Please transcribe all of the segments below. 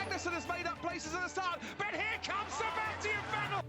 Magnussen has made up places at the start, but here comes Sebastian Vettel.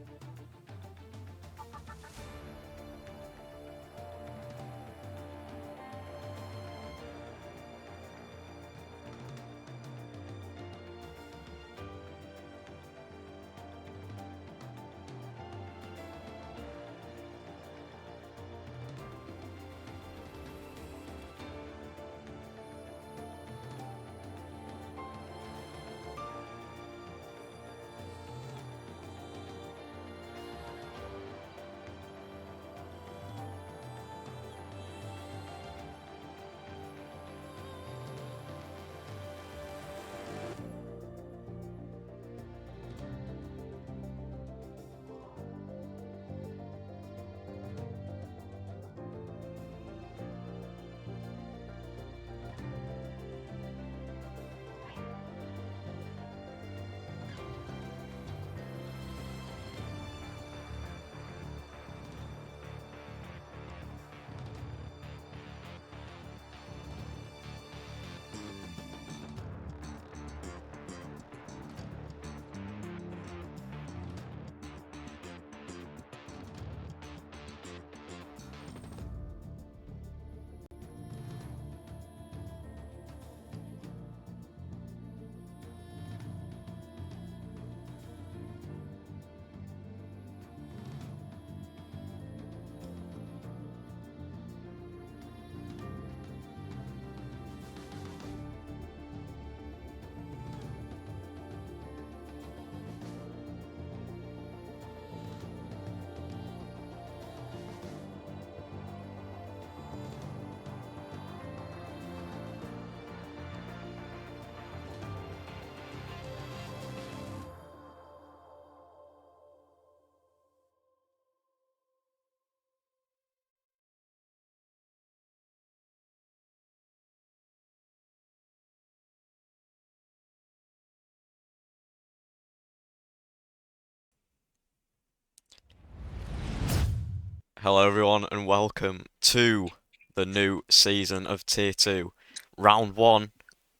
Hello everyone and welcome to the new season of Tier 2. Round 1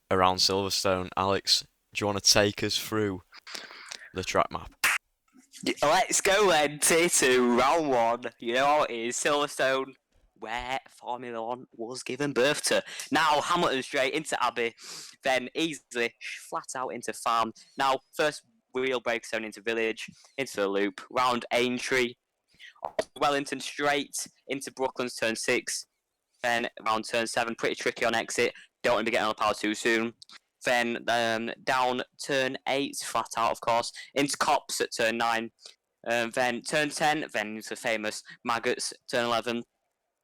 around Silverstone. Alex, do you want to take us through the track map? Let's go then, Tier 2, Round 1. You know how it is, Silverstone, where Formula 1 was given birth to. Now, Hamilton straight into Abbey, then easily flat out into Farm. Now, first wheel break zone into Village, into the loop, round Aintree, Wellington straight into Brooklands turn 6, then round turn 7, pretty tricky on exit, don't want to be getting on the power too soon. Then down turn 8, flat out of course, into Cops at turn 9, then turn 10, then into the famous Maggots, turn 11,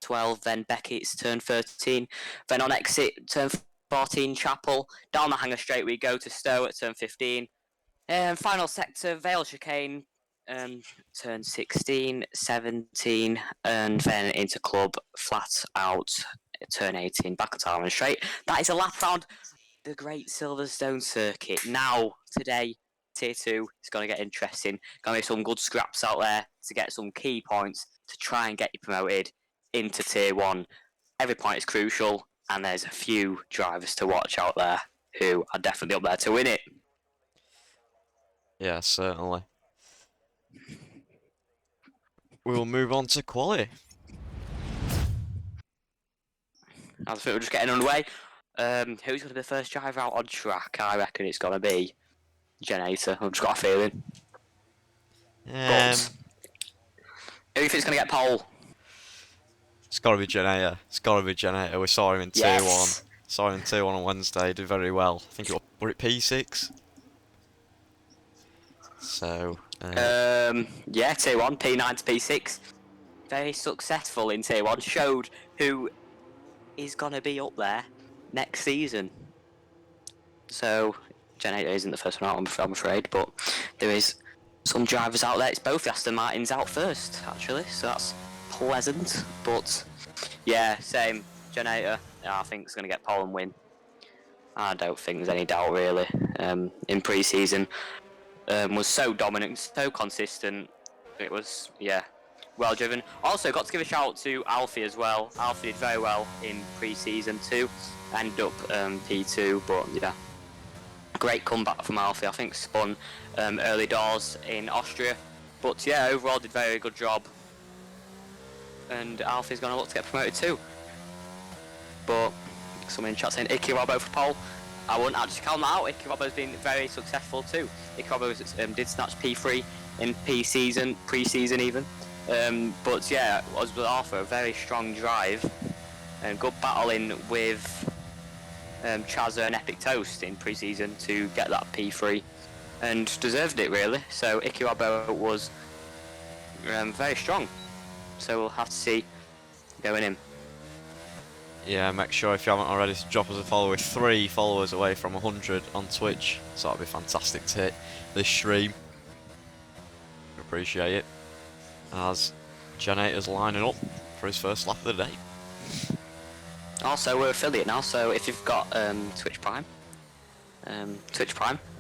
12, then Beckett's turn 13, then on exit, turn 14, Chapel, down the hanger straight we go to Stowe at turn 15, final sector, Vale Chicane, turn 16, 17, and then into Club, flat out, turn 18, back at Tarman straight. That is a lap round the Great Silverstone Circuit. Now, today, Tier 2 is going to get interesting. Going to be some good scraps out there to get some key points to try and get you promoted into Tier 1. Every point is crucial, and there's a few drivers to watch out there who are definitely up there to win it. Yeah, certainly. We will move on to quali. I think we're just getting underway. Who's going to be the first driver out on track? I reckon it's going to be Generator. I've just got a feeling. But who do you think is going to get pole? It's got to be Generator. It's got to be Generator. We saw him in Tier 1. Saw him in Tier 1 on Wednesday. He did very well. I think it was it P6? So... yeah, Tier 1, P9 to P6. Very successful in Tier 1. Showed who is going to be up there next season. So, Generator isn't the first one out, I'm afraid, but there is some drivers out there. It's both the Aston Martins out first, actually, so that's pleasant. But, yeah, same. Generator, I think is going to get pole and win. I don't think there's any doubt, really. In pre-season, was so dominant, so consistent. It was, yeah, well driven. Also, got to give a shout out to Alfie as well. Alfie did very well in pre-season too. Ended up P2, but yeah, Great comeback from Alfie. I think spun early doors in Austria, but yeah, overall did very good job. And Alfie's going to look to get promoted too. But someone in chat saying Icky Robbo for pole. I wouldn't actually count that out. Icky Robbo's been very successful too. Icky Robbo did snatch P3 in pre-season even. But yeah, was Arthur a very strong drive and good battling with Chazza and Epic Toast in pre-season to get that P3 and deserved it really. So Icky Robbo was very strong. So we'll have to see going in. Yeah, make sure if you haven't already to drop us a follow. We're 3 followers away from 100 on Twitch, so that'd be fantastic to hit this stream. Appreciate it. As Generator's lining up for his first lap of the day. Also, we're affiliate now, so if you've got Twitch Prime,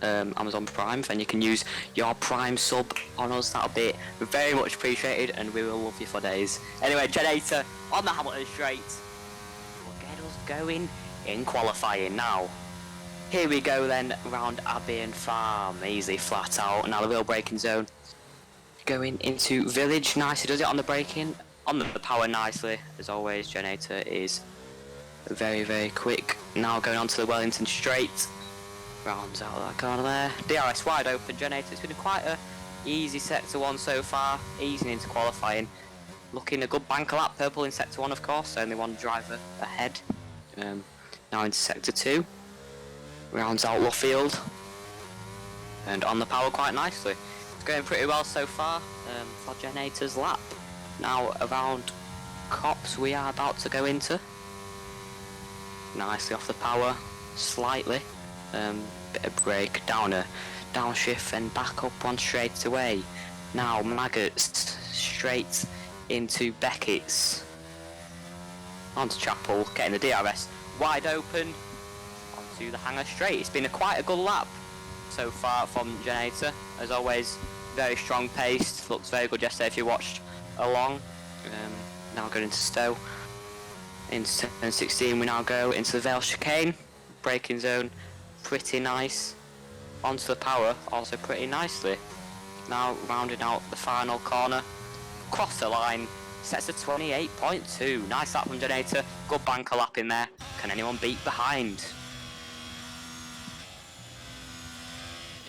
Amazon Prime, then you can use your Prime sub on us. That'll be very much appreciated, and we will love you for days. Anyway, Generator on the Hamilton straight will get us going in qualifying now. Here we go then, round Abbey and Farm, easily flat out. Now the real braking zone. Going into Village, nicely does it on the braking, on the power nicely. As always, Generator is very quick. Now going on to the Wellington straight. Rounds out that corner there. DRS wide open, Generator. It's been quite a easy sector 1 so far, easing into qualifying. Looking a good banker lap, purple in sector 1 of course, only one driver ahead. Now into sector 2. Rounds out Luffield. And on the power quite nicely. It's going pretty well so far for Generator's lap. Now around Cops we are about to go into. Nicely off the power, slightly. Bit of brake, downshift and back up one straight away. Now Maggots straight into Beckett's. Onto Chapel, getting the DRS wide open. Onto the hanger straight. It's been quite a good lap so far from Generator. As always, very strong paced. Looks very good yesterday if you watched along. Now going into Stowe. Into turn 16 we now go into the Vale chicane. Braking zone, pretty nice. Onto the power, also pretty nicely. Now rounding out the final corner. Cross the line, sets a 28.2. Nice lap from Generator. Good banker lap in there. Can anyone beat behind?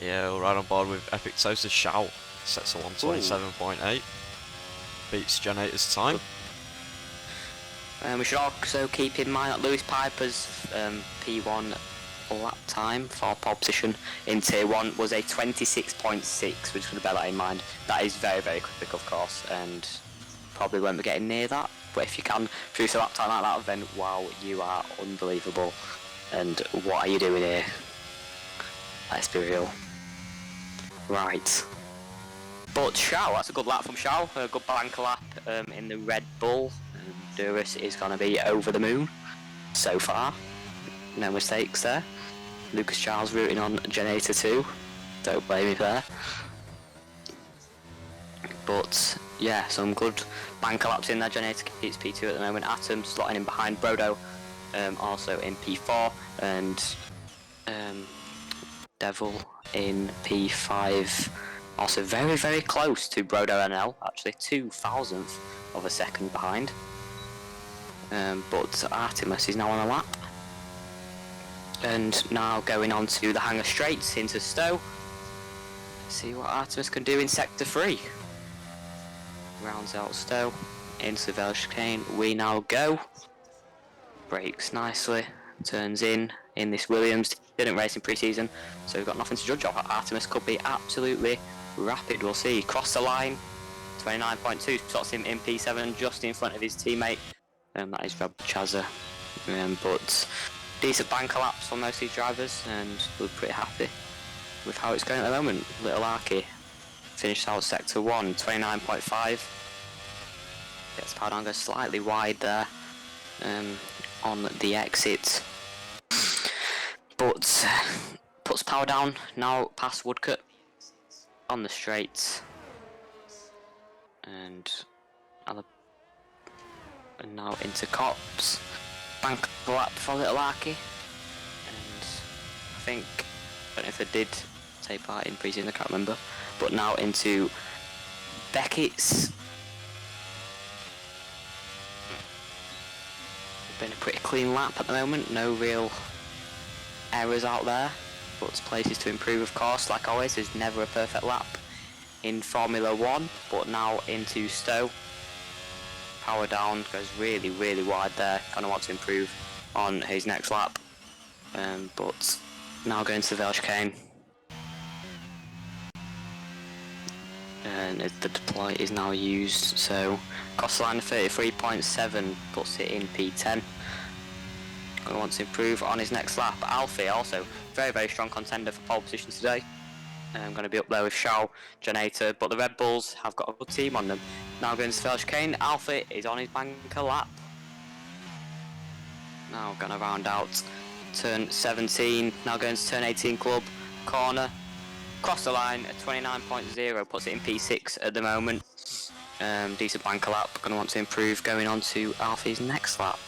Yeah, we're right on board with Epic Toast. Shout sets a 127.8. Beats Generator's time. We should also keep in mind that Lewis Piper's P1 lap time for pole position in Tier 1 was a 26.6. We're just going to bear that in mind. That is very quick of course, and probably won't be getting near that. But if you can produce a lap time like that, then wow, you are unbelievable. And what are you doing here? Let's be real. Right. But Shao, that's a good lap from Shao. A good banker lap in the Red Bull. Duras is going to be over the moon so far. No mistakes there. Lucas Charles rooting on Generator 2. Don't blame me there. But yeah, some good banker laps in there. Generator keeps P2 at the moment. Atom slotting in behind Brodo, also in P4, and Devil in P5. Also very close to Brodo NL, actually 2,000th of a second behind. But Artemis is now on the lap. And now going on to the hanger straights into Stowe. See what Artemis can do in sector 3. Rounds out Stowe into the Vale chicane. We now go. Brakes nicely. Turns in this Williams. Didn't race in pre-season, so we've got nothing to judge of. Artemis could be absolutely rapid. We'll see. Cross the line. 29.2 puts him in P7 just in front of his teammate. That is Rob Chazza. But decent banker laps for most of these drivers, and we're pretty happy with how it's going at the moment. Little Arky finished out sector 1, 29.5. Gets power down, goes slightly wide there on the exit. But puts power down, now past Woodcut on the straight. And now into Cops. Bank lap for Little Arky. And I think don't know if they did take part in pre-season, I can't remember. But now into Beckett's. Been a pretty clean lap at the moment, no real errors out there, but places to improve of course. Like always, there's never a perfect lap in Formula 1, but now into Stowe. Power down, goes really wide there, kind of want to improve on his next lap, but now going to the Velchicane. And the deploy is now used, so cost line of 33.7 puts it in P10. Going to want to improve on his next lap. Alfie also very strong contender for pole position today. Going to be up there with Shao, Janator, but the Red Bulls have got a good team on them. Now going to Velchicane, Alfie is on his banker lap. Now going to round out turn 17, now going to turn 18 club, corner. Cross the line at 29.0, puts it in P6 at the moment. Decent banker lap, going to want to improve going on to Alfie's next lap.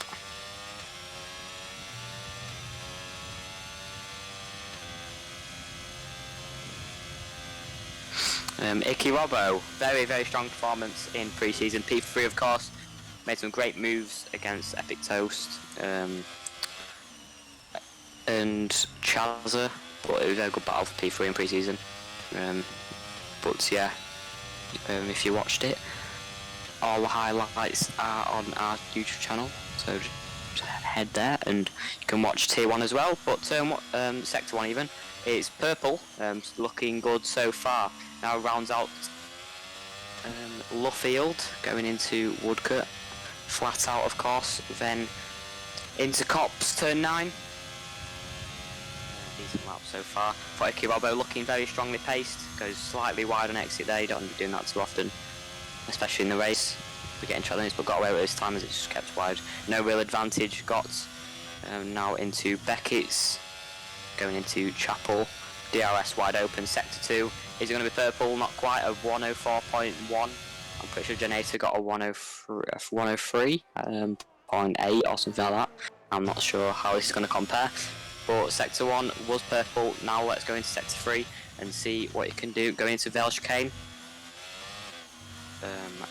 Icky Robbo, very strong performance in pre-season. P3 of course, made some great moves against Epic Toast and Chaza, but it was a very good battle for P3 in pre-season. But yeah, if you watched it, all the highlights are on our YouTube channel, so just head there and you can watch Tier 1 as well. But Sector 1 even, it's purple, looking good so far. Now rounds out Luffield, going into Woodcote, flat out of course, then into Cops, turn 9. Decent lap so far. For Icky Robbo looking very strongly paced, goes slightly wide on exit there, you don't want to be doing that too often, especially in the race. We're getting challenged, but got away with it this time as it's just kept wide. No real advantage got. Now into Beckett's, going into Chapel, DRS wide open, sector 2. Is it going to be purple? Not quite, a 104.1. I'm pretty sure Janator got a 103.8 or something like that. I'm not sure how this is going to compare. But sector 1 was purple. Now let's go into sector 3 and see what it can do. Going into Velchicane.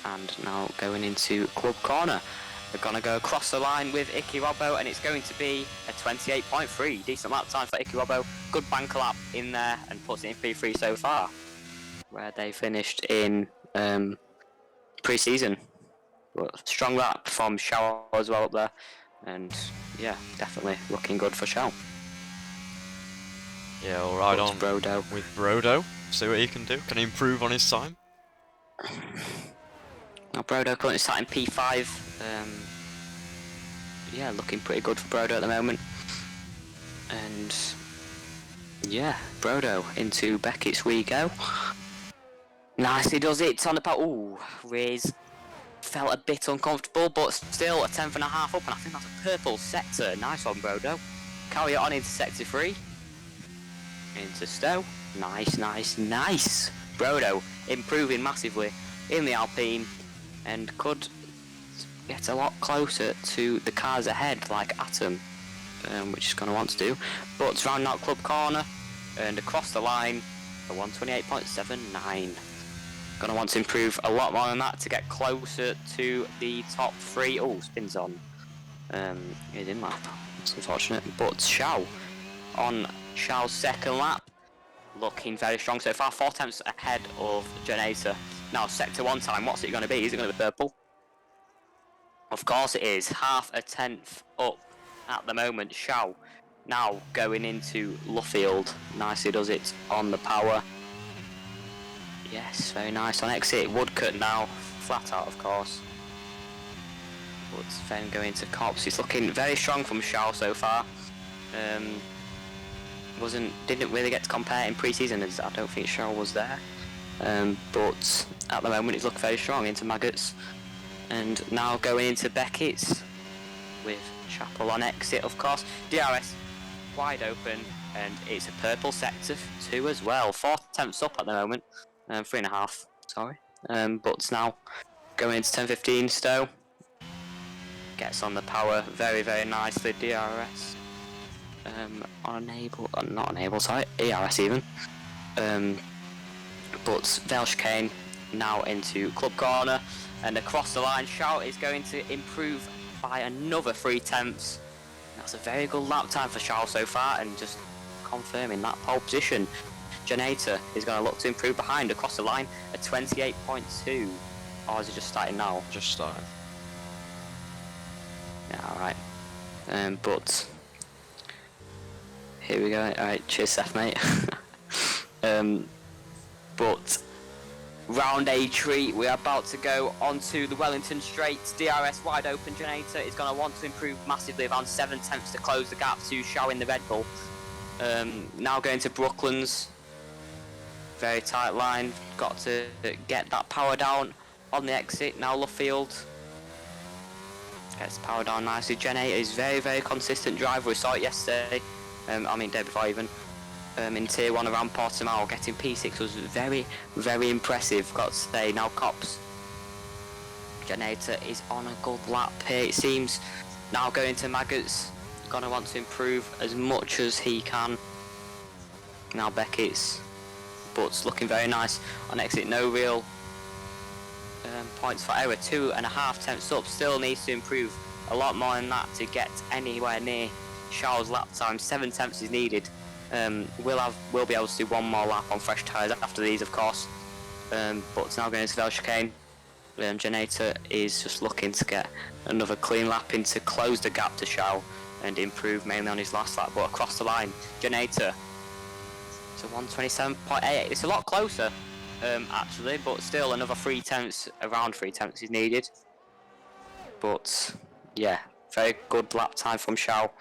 And now going into Club Corner. We're going to go across the line with Icky Robbo, and it's going to be a 28.3. Decent lap time for Icky Robbo. Good banker lap in there and puts it in P3 so far, where they finished in pre-season. But strong lap from Shao as well up there. And yeah, definitely looking good for Shao. Yeah, we'll ride on Brodo with Brodo. See what he can do. Can he improve on his time? Now Brodo currently starting P5. Yeah, looking pretty good for Brodo at the moment. And yeah, Brodo into Beckett's we go. Nicely does it on the part. Ooh, Riz felt a bit uncomfortable, but still a 10th and a half up, and I think that's a purple sector. Nice one, Brodo. Carry it on into sector 3. Into Stowe. Nice. Brodo improving massively in the Alpine and could get a lot closer to the cars ahead like Atom, which is going to want to do. But round out Club Corner and across the line, a 128.79. Going to want to improve a lot more than that to get closer to the top 3. Oh, spins on. He didn't lap. It's unfortunate. But Shao on Shao's second lap, looking very strong so far. 4 tenths ahead of Janator. Now sector 1 time, what's it going to be? Is it going to be purple? Of course it is. Half a tenth up at the moment. Shao now going into Luffield. Nicely does it on the power. Yes, very nice on exit. Woodcote now, flat out of course. But then going to Cops. He's looking very strong from Shao so far. Didn't really get to compare in pre-season as I don't think Shao was there. But at the moment he's looking very strong into Maggots. And now going into Beckett's with Chapel on exit of course. DRS wide open, and it's a purple sector 2 as well. 4 tenths up at the moment. 3.5, sorry. But now going into 10.15 Stowe. Gets on the power very nicely, DRS. unable, not unable, sorry, ERS even. But Vale chicane now into club corner, and across the line, Shout is going to improve by another 3/10. That's a very good lap time for Shout so far, and just confirming that pole position. Janator is going to look to improve behind across the line at 28.2. Or is it just starting now? Just starting. Yeah, alright. But here we go. Alright, cheers Seth, mate. But round A treat, we're about to go onto the Wellington Straight. DRS wide open. Janator is going to want to improve massively, around 7/10 to close the gap to Shaw in the Red Bull. Now going to Brooklands. Very tight line. Got to get that power down on the exit. Now Luffield gets power down nicely. Janator is very consistent driver. We saw it yesterday. Day before even. In Tier 1 around Portimao, getting P6 was very impressive, got to say. Now Cops. Janator is on a good lap here, it seems. Now going to Maggots, gonna want to improve as much as he can. Now Beckett's, but looking very nice on exit. No real points for error, 2.5 up. Still needs to improve a lot more than that to get anywhere near Charles' lap time. 7/10 is needed. We'll be able to do one more lap on fresh tyres after these, of course. But now going to Vale chicane. Janator is just looking to get another clean lap in to close the gap to Shao and improve mainly on his last lap. But across the line, Janator to 127.88. It's a lot closer, actually, but still another 3/10, around 3/10 is needed. But yeah, very good lap time from Shao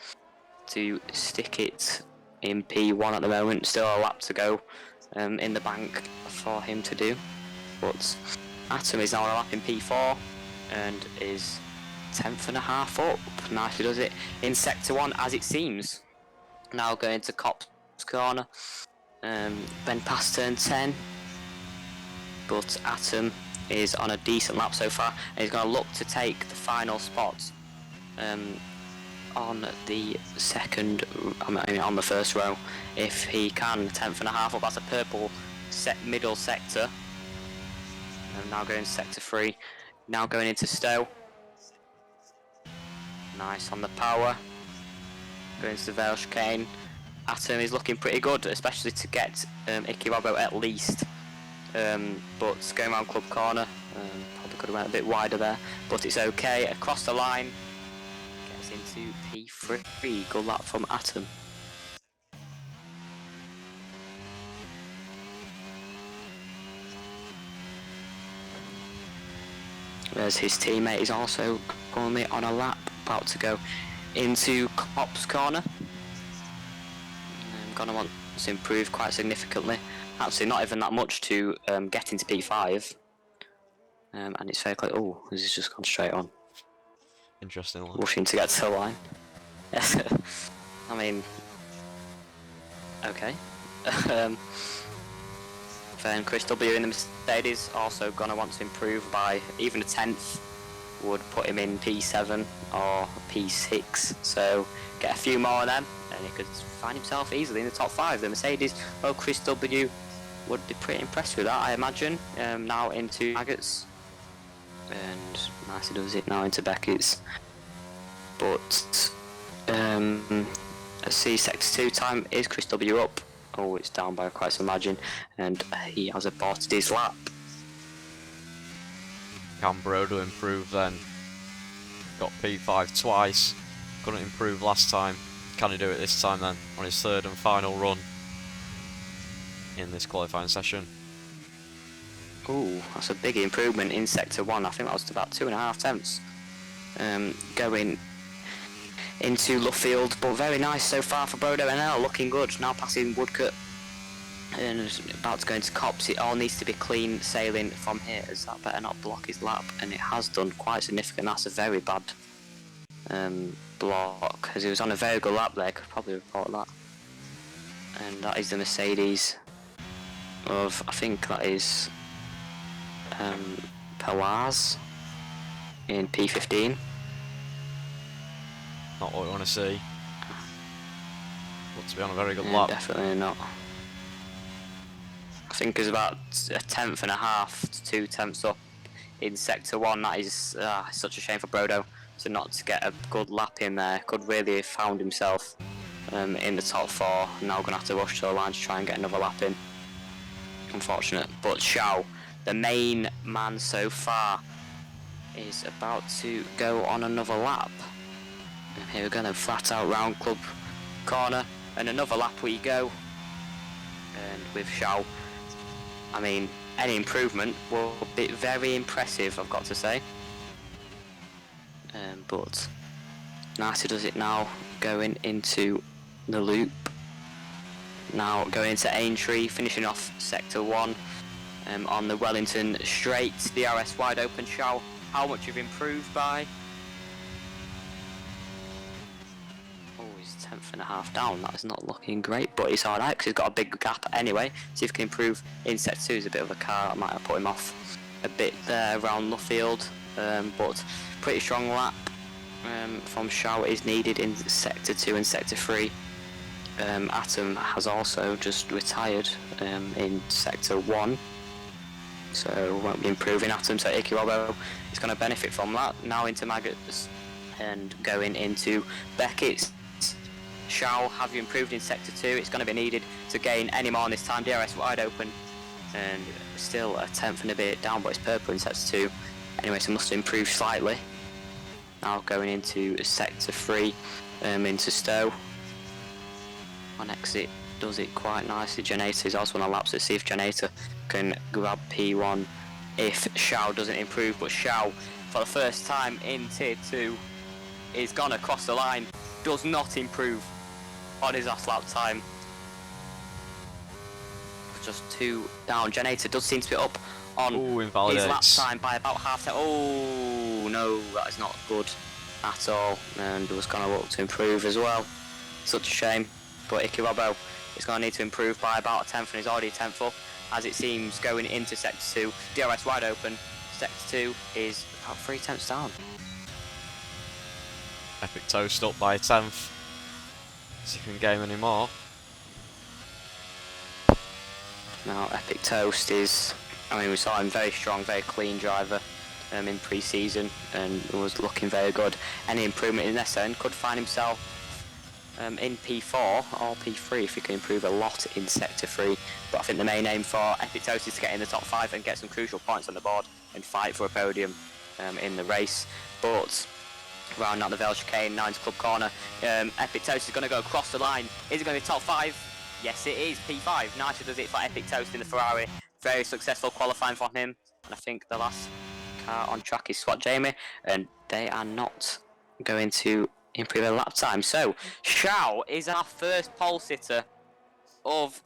to stick it in P1 at the moment. Still a lap to go in the bank for him to do. But Atom is now on a lap in P4 and is 10.5 up. Nicely does it in Sector 1, as it seems. Now going to Cop's corner. Been past turn 10. But Atom is on a decent lap so far, and he's going to look to take the final spot on the second, on the first row, if he can. 10.5 up. That's a purple middle sector. And now going to sector 3. Now going into Stowe. Nice on the power. Going to the Vale chicane. Atom is looking pretty good, especially to get Icky Robbo at least. But going around club corner, probably could have went a bit wider there, but it's okay. Across the line, gets into P3. Good lap from Atom. Whereas his teammate is also currently on a lap, about to go into Cop's corner. Gonna want to improve quite significantly. Actually, not even that much to get into P5. And it's very close. Oh, this has just gone straight on. Interesting line. Rushing to get to the line. Yes. I mean, okay. Then Chris W in the Mercedes also gonna want to improve by even a 10th. Would put him in P7 or P6. So get a few more of them, and he could find himself easily in the top 5. The Mercedes, well, Chris W would be pretty impressed with that, I imagine. Now into Maggots, and nicely does it now into Beckett's. But let's see, sector 2 time. Is Chris W up? Oh, it's down by quite some margin, and he has aborted his lap. Can Brodo improve then? Got P5 twice. Couldn't improve last time. Can he do it this time then? On his third and final run in this qualifying session. Ooh, that's a big improvement in Sector 1. I think that was about 2.5 tenths. Going into Luffield, but very nice so far for Brodo NL, looking good. Now passing Woodcut and about to go into Cops. It all needs to be clean sailing from here, as that better not block his lap, and it has done quite significant. That's a very bad block, as he was on a very good lap there. Could probably report that. And that is the Mercedes of, I think that is Pawaz in P15. Not what we want to see. but to be on a very good lap. Definitely not. I think it's about a tenth and a half to 2 tenths up in sector 1. That is such a shame for Brodo to not get a good lap in there. Could really have found himself in the top 4. Now going to have to rush to the line to try and get another lap in. Unfortunate. But Xiao, the main man so far, is about to go on another lap. And here we're going to flat out round club corner, and another lap we go. And with Xiao, I mean, any improvement will be very impressive, I've got to say. But Nasa does it now, going into the loop. Now going into Aintree, finishing off sector 1 on the Wellington straight. DRS wide open. Xiao, how much you've improved by? Oh, he's 10th and a half down. That is not looking great, but it's alright because he's got a big gap anyway. See if he can improve in sector 2. Is a bit of a car. I might have put him off a bit there around Luffield, but pretty strong lap from Xiao is needed in sector 2 and sector 3. Atom has also just retired in sector 1, so won't be improving Atom, so Ikirobo is going to benefit from that. Now into Maggots and going into Beckett's. Xiao, have you improved in sector 2? It's going to be needed to gain any more on this time. DRS wide open and still a tenth and a bit down, but it's purple in sector 2 anyway, so must improve slightly. Now going into sector 3 into Stowe. On exit does it quite nicely. Janata is also on a lap, so see if Janata can grab P1 if Xiao doesn't improve. But Xiao, for the first time in tier 2, is gone across the line, does not improve on his last lap time. Just 2 down. Janata does seem to be up on his lap time by about half time. Oh no, that is not good at all, and was going to look to improve as well. Such a shame. But Ikirobo is going to need to improve by about a tenth, and he's already a tenth up, as it seems, going into sector 2. DRS wide open. Sector 2 is about 3 tenths down. Epic Toast up by a tenth. See if he can gain any more. Now Epic Toast is, I mean, we saw him very strong, very clean driver in pre-season, and was looking very good. Any improvement in this end could find himself in P4 or P3 if he can improve a lot in sector 3. But I think the main aim for Epic Toast is to get in the top 5 and get some crucial points on the board and fight for a podium in the race. But round out the Vale chicane, 9's club corner, Epic Toast is going to go across the line. Is it going to be top 5? Yes it is, P5. Nicely does it for Epic Toast in the Ferrari. Very successful qualifying from him. And I think the last car on track is Swat Jamie, and they are not going to improve their lap time. So Xiao is our first pole sitter of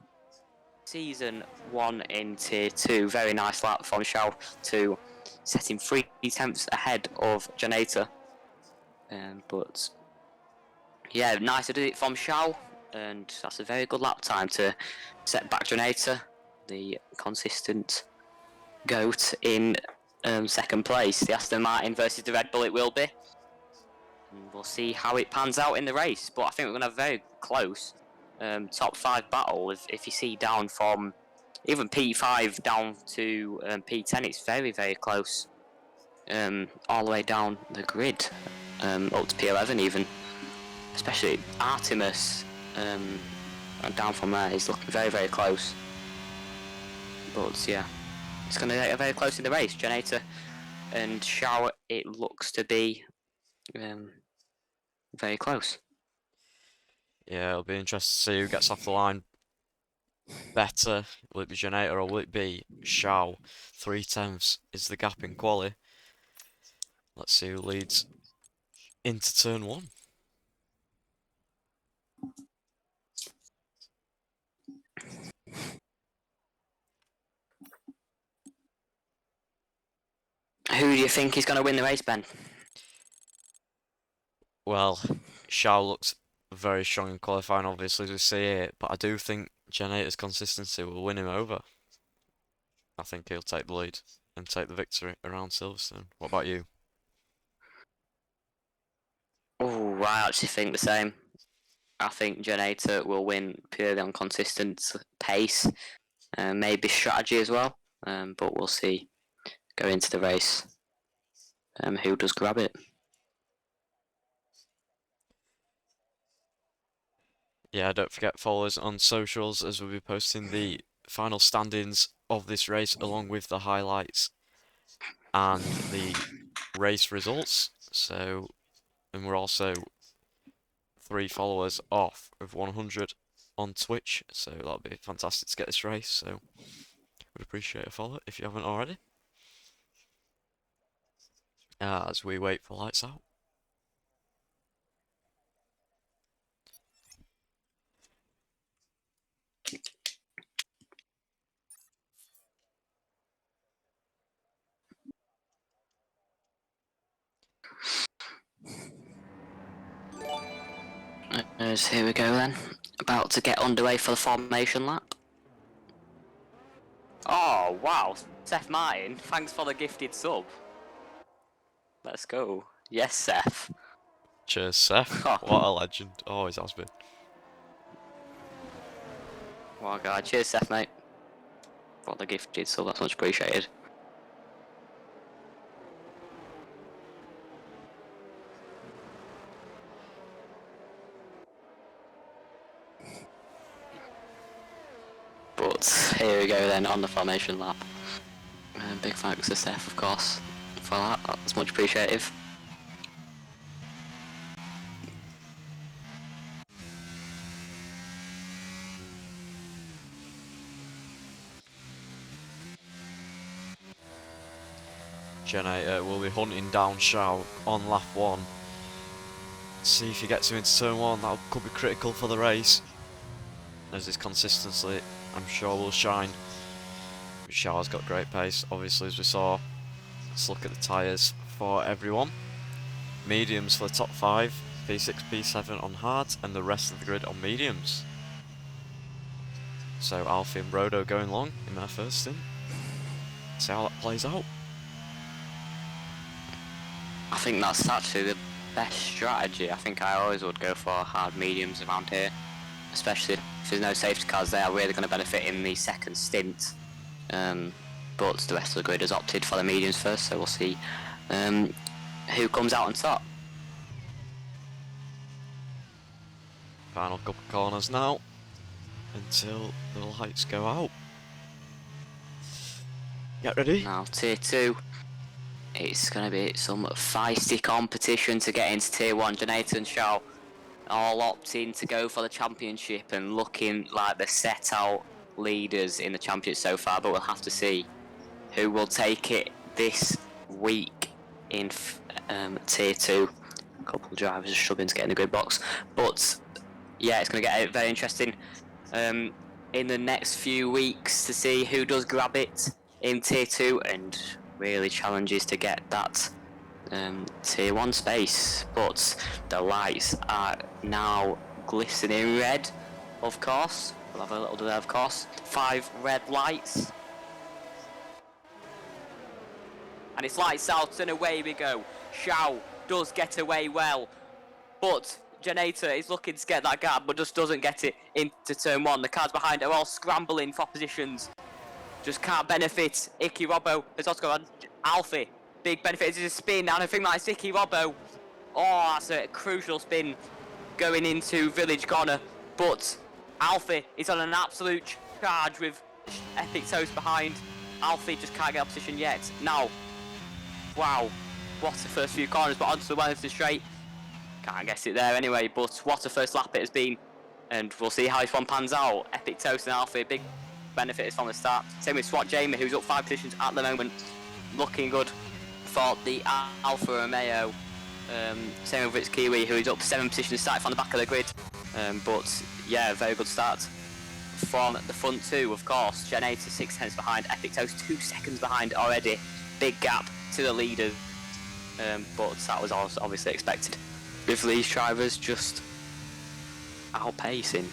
season 1 in tier 2. Very nice lap from Xiao to set him 3 tenths ahead of Janata. But yeah, nice to do it from Xiao, and that's a very good lap time to set back Janata, the consistent GOAT, in second place. The Aston Martin versus the Red Bull it will be. And we'll see how it pans out in the race, but I think we're going to have a very close top 5 battle. If you see down from even P5 down to P10, it's very, very close. All the way down the grid, up to P11 even. Especially Artemis, and down from there, he's looking very, very close. But yeah, it's going to get very close in the race. Janata and Xiao, it looks to be very close. Yeah, it'll be interesting to see who gets off the line better. Will it be Janata or will it be Xiao? 3 tenths is the gap in quali. Let's see who leads into turn 1. Who do you think is going to win the race, Ben? Well, Xiao looks very strong in qualifying, obviously, as we see here, but I do think Janata's consistency will win him over. I think he'll take the lead and take the victory around Silverstone. What about you? Oh, I actually think the same. I think Generator will win purely on consistent pace, maybe strategy as well. But we'll see. Go into the race. Who does grab it? Yeah, don't forget follow us on socials as we'll be posting the final standings of this race along with the highlights and the race results. So, and we're also 3 followers off of 100 on Twitch, so that'll be fantastic to get this race. So, would appreciate a follow if you haven't already. As we wait for lights out. Here we go then. About to get underway for the formation lap. Oh, wow. Seth Martin, thanks for the gifted sub. Let's go. Yes, Seth. Cheers, Seth. What a legend. Always has been. Well, God. Cheers, Seth, mate. For the gifted sub, that's much appreciated. But here we go then on the formation lap. Big thanks to Seth, of course, for that. That's much appreciated. Generator will be hunting down Shao on lap 1. See if he gets him into turn 1. That could be critical for the race, as his consistency, I'm sure, will shine. Shao's got great pace, obviously, as we saw. Let's look at the tyres for everyone. Mediums for the top 5, P6, P7 on hards, and the rest of the grid on mediums. So Alfie and Brodo going long in their first stint. See how that plays out. I think that's actually the best strategy. I think I always would go for hard mediums around here, especially if there's no safety cars. They are really going to benefit in the second stint. But the rest of the grid has opted for the mediums first, so we'll see who comes out on top. Final couple of corners now until the lights go out. Get ready. Now tier 2. It's going to be some feisty competition to get into tier 1. Donator and Shao all opting to go for the championship and looking like the set out leaders in the championship so far, but we'll have to see who will take it this week in tier 2. A couple of drivers are struggling to get in the grid box, but yeah, it's going to get very interesting in the next few weeks to see who does grab it in tier 2 and really challenges to get that tier 1 space. But the lights are now glistening red, of course. We'll have a little delay, of course. 5 red lights. And it's lights out and away we go. Shao does get away well, but Generator is looking to get that gap, but just doesn't get it into turn 1. The cars behind are all scrambling for positions. Just can't benefit. Icky Robbo has also got Alfie. Big benefit is a spin, and I think that's Icky Robbo. Oh, that's a crucial spin going into Village Corner. But Alfie is on an absolute charge with Epic Toast behind. Alfie just can't get a position yet. Now, wow, what a first few corners, but onto the Wellington straight. Can't guess it there anyway, but what a first lap it has been. And we'll see how this one pans out. Epic Toast and Alfie, big benefit is from the start. Same with Swat Jamie, who's up 5 positions at the moment. Looking good for the Alfa Romeo. Same with Ritz Kiwi, who is up 7 positions, starting from the back of the grid. But yeah, very good start from the front 2, of course. Generator 6 tenths behind, Epic Toast 2 seconds behind already. Big gap to the leaders, but that was obviously expected. With these drivers just outpacing.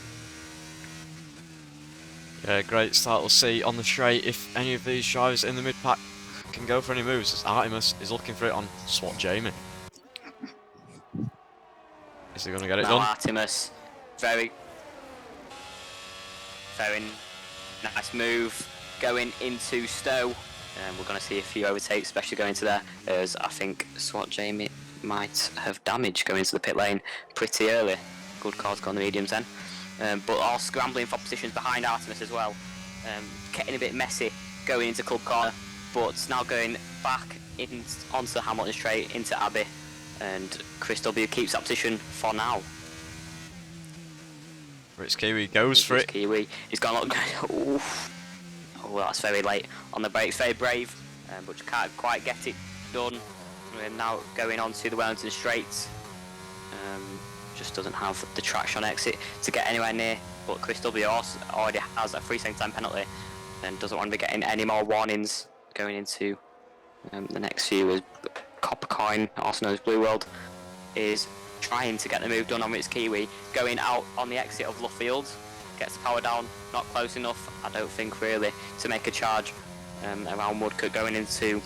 Yeah, great start. We'll see on the straight if any of these drivers in the mid-pack can go for any moves, as Artemis is looking for it on Swat Jamie. Is he going to get it now done? Artemis Very nice move going into Stowe. And we're going to see a few overtakes, especially going to there, as I think Swat Jamie might have damage going into the pit lane pretty early. Good call to go on the mediums then. But all scrambling for positions behind Artemis as well. Getting a bit messy going into Club Corner, but now going back onto the Hamilton straight into Abbey. And Chris W keeps that position for now. Ritz Kiwi goes for it. Kiwi, he's gone look. Oh, that's very late on the brakes. Very brave, but can't quite get it done. We're now going on to the Wellington Straight. Just doesn't have the traction on exit to get anywhere near. But Chris W already has a 3 second time penalty and doesn't want to be getting any more warnings going into the next few. Is Coppercoin, also known as Blue World, is trying to get the move done on Ritz Kiwi, going out on the exit of Luffield. Gets the power down, not close enough, I don't think really, to make a charge around Woodcote going into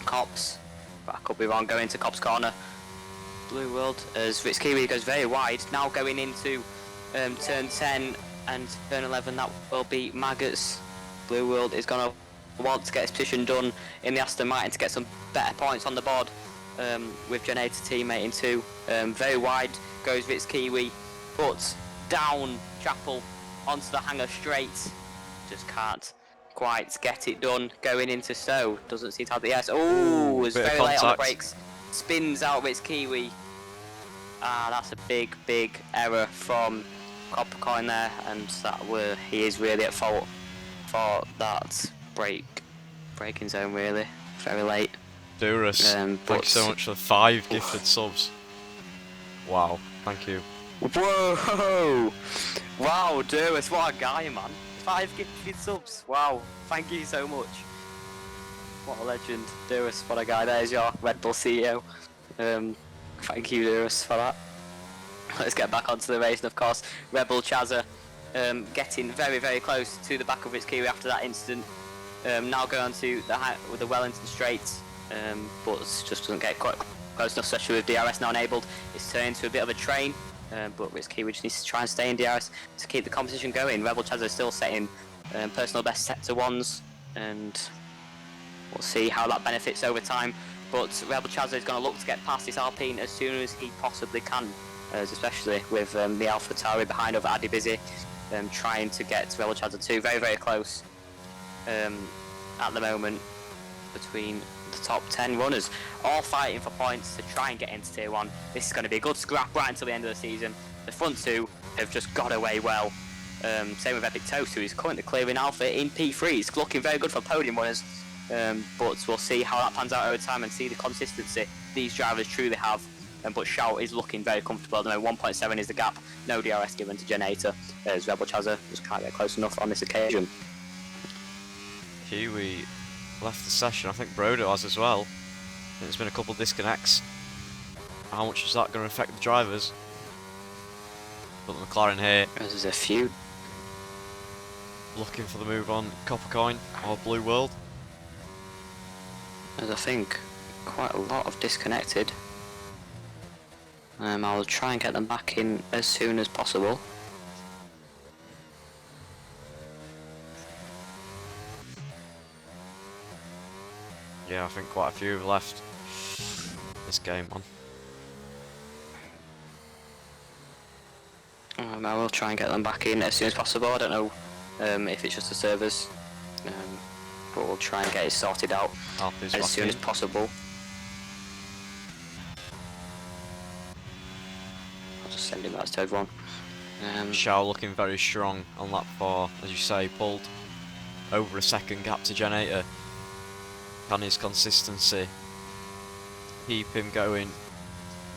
Cops. But I could be wrong, going into Cops Corner. Blue World as Ritz Kiwi goes very wide, now going into turn 10 and turn 11, that will be Maggots. Blue World is going to want to get his position done in the Aston Martin to get some better points on the board with Generator teammate too. Very wide goes Ritz Kiwi, but down Chapel onto the hanger straight. Just can't quite get it done going into Stowe. Doesn't seem to have the S. Oh, it's very late on the brakes. Spins out Ritz Kiwi. That's a big error from Coppercoin there, and he is really at fault for that braking zone really. Very late. Durus, thank you so much for 5 gifted subs. Wow, thank you. Whoa! Wow, Durus, what a guy, man. 5 gifted subs. Wow, thank you so much. What a legend. Durus, what a guy. There's your Red Bull CEO. Thank you, Durus, for that. Let's get back onto the race, and of course, Rebel Chazza getting very close to the back of Ritz Kiwi after that incident. Now going on to the Wellington Straight, but just doesn't get quite close enough, especially with DRS now enabled. It's turned into a bit of a train, but Ritz Kiwi just needs to try and stay in DRS to keep the competition going. Rebel Chazza is still setting personal best sector 1s, and we'll see how that benefits over time. But Rebel Chazza is going to look to get past this Alpine as soon as he possibly can, especially with the AlphaTauri behind over Addy Busy, trying to get Rebel Chazza 2 very close at the moment between the top 10 runners, all fighting for points to try and get into Tier 1. This is going to be a good scrap right until the end of the season. The front 2 have just got away well. Same with Epic Toast, who is currently clearing Alpha in P3. It's looking very good for podium runners, but we'll see how that pans out over time and see the consistency these drivers truly have. But Shout is looking very comfortable at the moment. 1.7 is the gap, no DRS given to Generator, as Rebel Chazza just can't get close enough on this occasion. Kiwi left the session, I think Brodo has as well. There's been a couple of disconnects. How much is that going to affect the drivers? But the McLaren here. There's a few. Looking for the move on Coppercoin or Blue World. There's, I think, quite a lot of disconnected. I'll try and get them back in as soon as possible. Yeah, I think quite a few have left this game on. I will try and get them back in as soon as possible. I don't know if it's just the servers, but we'll try and get it sorted out as soon as possible. I'll just send him that to everyone. Shao looking very strong on lap 4, as you say, pulled over a second gap to Generator. Can his consistency keep him going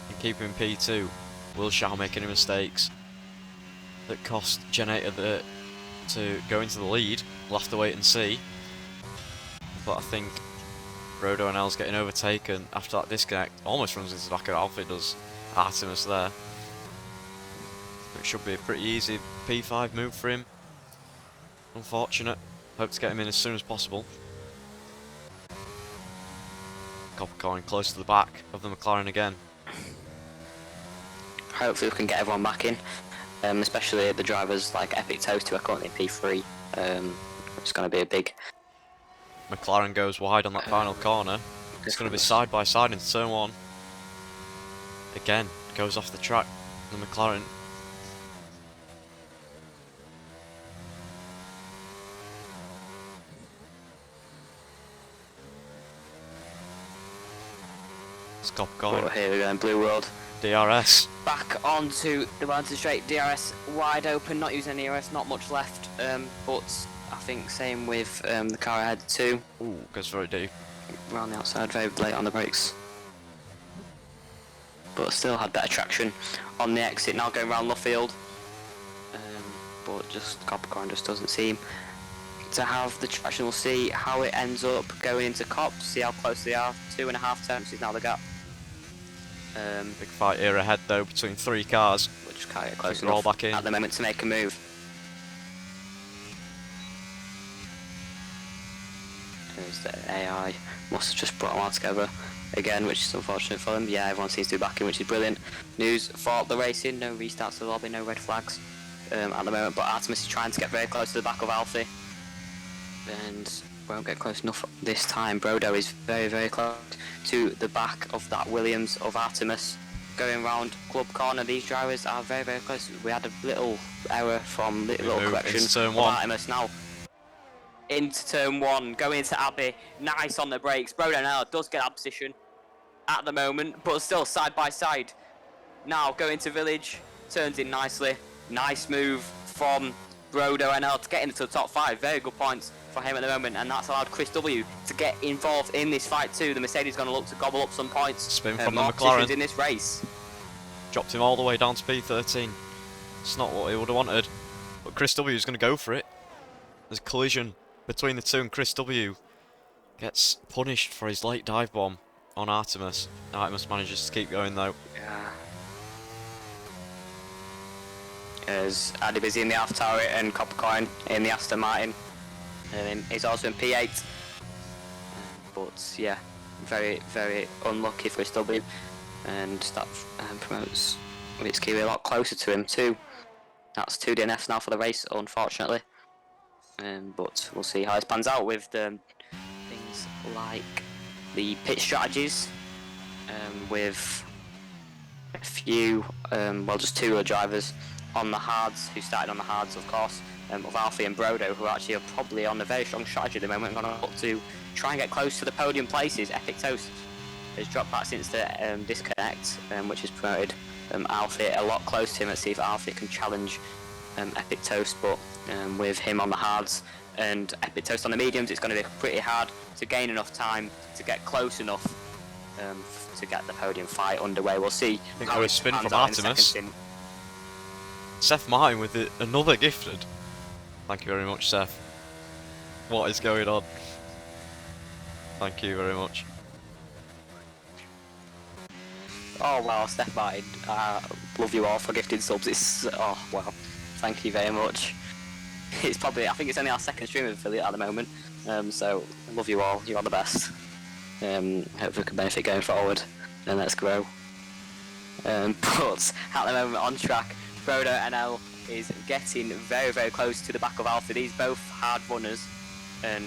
and keep him P2? Will Shao make any mistakes that cost Generator to go into the lead? We'll have to wait and see. But I think Brodo and L's getting overtaken after that disconnect. Almost runs into the back of Alpha, does Artemis there. It should be a pretty easy P5 move for him. Unfortunate. Hope to get him in as soon as possible. Coppercoin close to the back of the McLaren again. Hopefully we can get everyone back in. especially the drivers like Epic Toast who are currently P3. It's going to be a big. McLaren goes wide on that final corner. It's going to be side by side into turn 1. Again, goes off the track. The McLaren. Stop going. Oh, here we go in Blue World. DRS. Back onto the mountain straight. DRS wide open, not using any ERS, not much left. But I think same with the car ahead too. Ooh, goes very deep. Around the outside, very late on the brakes. But still had better traction on the exit. Now going around Luffield. But just Coppercorn just doesn't seem to have the traction. We'll see how it ends up going into Cops. See how close they are. 2.5 tenths is now the gap. Big fight here ahead though between 3 cars. Which can't get close They're all enough back in at the moment to make a move. There's the AI. Must have just brought them all together again, which is unfortunate for them. Yeah, everyone seems to be backing, which is brilliant. News for the racing, no restarts to the lobby, no red flags at the moment, but Artemis is trying to get very close to the back of Alfie and won't get close enough this time. Brodo is very, very close to the back of that Williams of Artemis. Going round Club Corner, these drivers are very, very close. We had a little error from little correction into turn of 1. Artemis now. Into turn 1, going into Abbey, nice on the brakes. Brodo now does get that position at the moment, but still side by side. Now going to Village, turns in nicely. Nice move from Brodo NL to get into the top 5. Very good points for him at the moment, and that's allowed Chris W to get involved in this fight too. The Mercedes is going to look to gobble up some points. Spin from the more McLaren positions in this race. Dropped him all the way down to P13. It's not what he would have wanted, but Chris W is going to go for it. There's a collision between the two, and Chris W gets punished for his late dive bomb on Artemis. Artemis manages to keep going though. Yeah. As Addy busy in the Alpha Tower and Coppercoin in the Aston Martin. He's also in P8. But yeah, very, very unlucky for his W. And that promotes Mitsuki a lot closer to him too. That's 2 DNFs now for the race, unfortunately. But we'll see how it pans out with things like the pit strategies. With a few, well, just 2 of the drivers on the hards, who started on the hards, of course, of Alfie and Brodo, who actually are probably on a very strong strategy at the moment, going to look to try and get close to the podium places. Epic Toast has dropped back since the disconnect, which has promoted Alfie a lot close to him. Let's see if Alfie can challenge Epic Toast, but with him on the hards and Epic Toast on the mediums, it's going to be pretty hard to gain enough time to get close enough to get the podium fight underway. We'll see. I think there was a spin from Artemis. Seth Martin with another gifted. Thank you very much, Seth. What is going on? Thank you very much. Oh wow, Steph Martin, love you all for gifting subs. It's, oh wow, thank you very much. It's probably, I think it's only our 2nd stream of affiliate at the moment, so love you all, you are the best. Hope we can benefit going forward, and let's grow. But at the moment on track, Brodo NL is getting very, very close to the back of Alpha. These both hard runners, and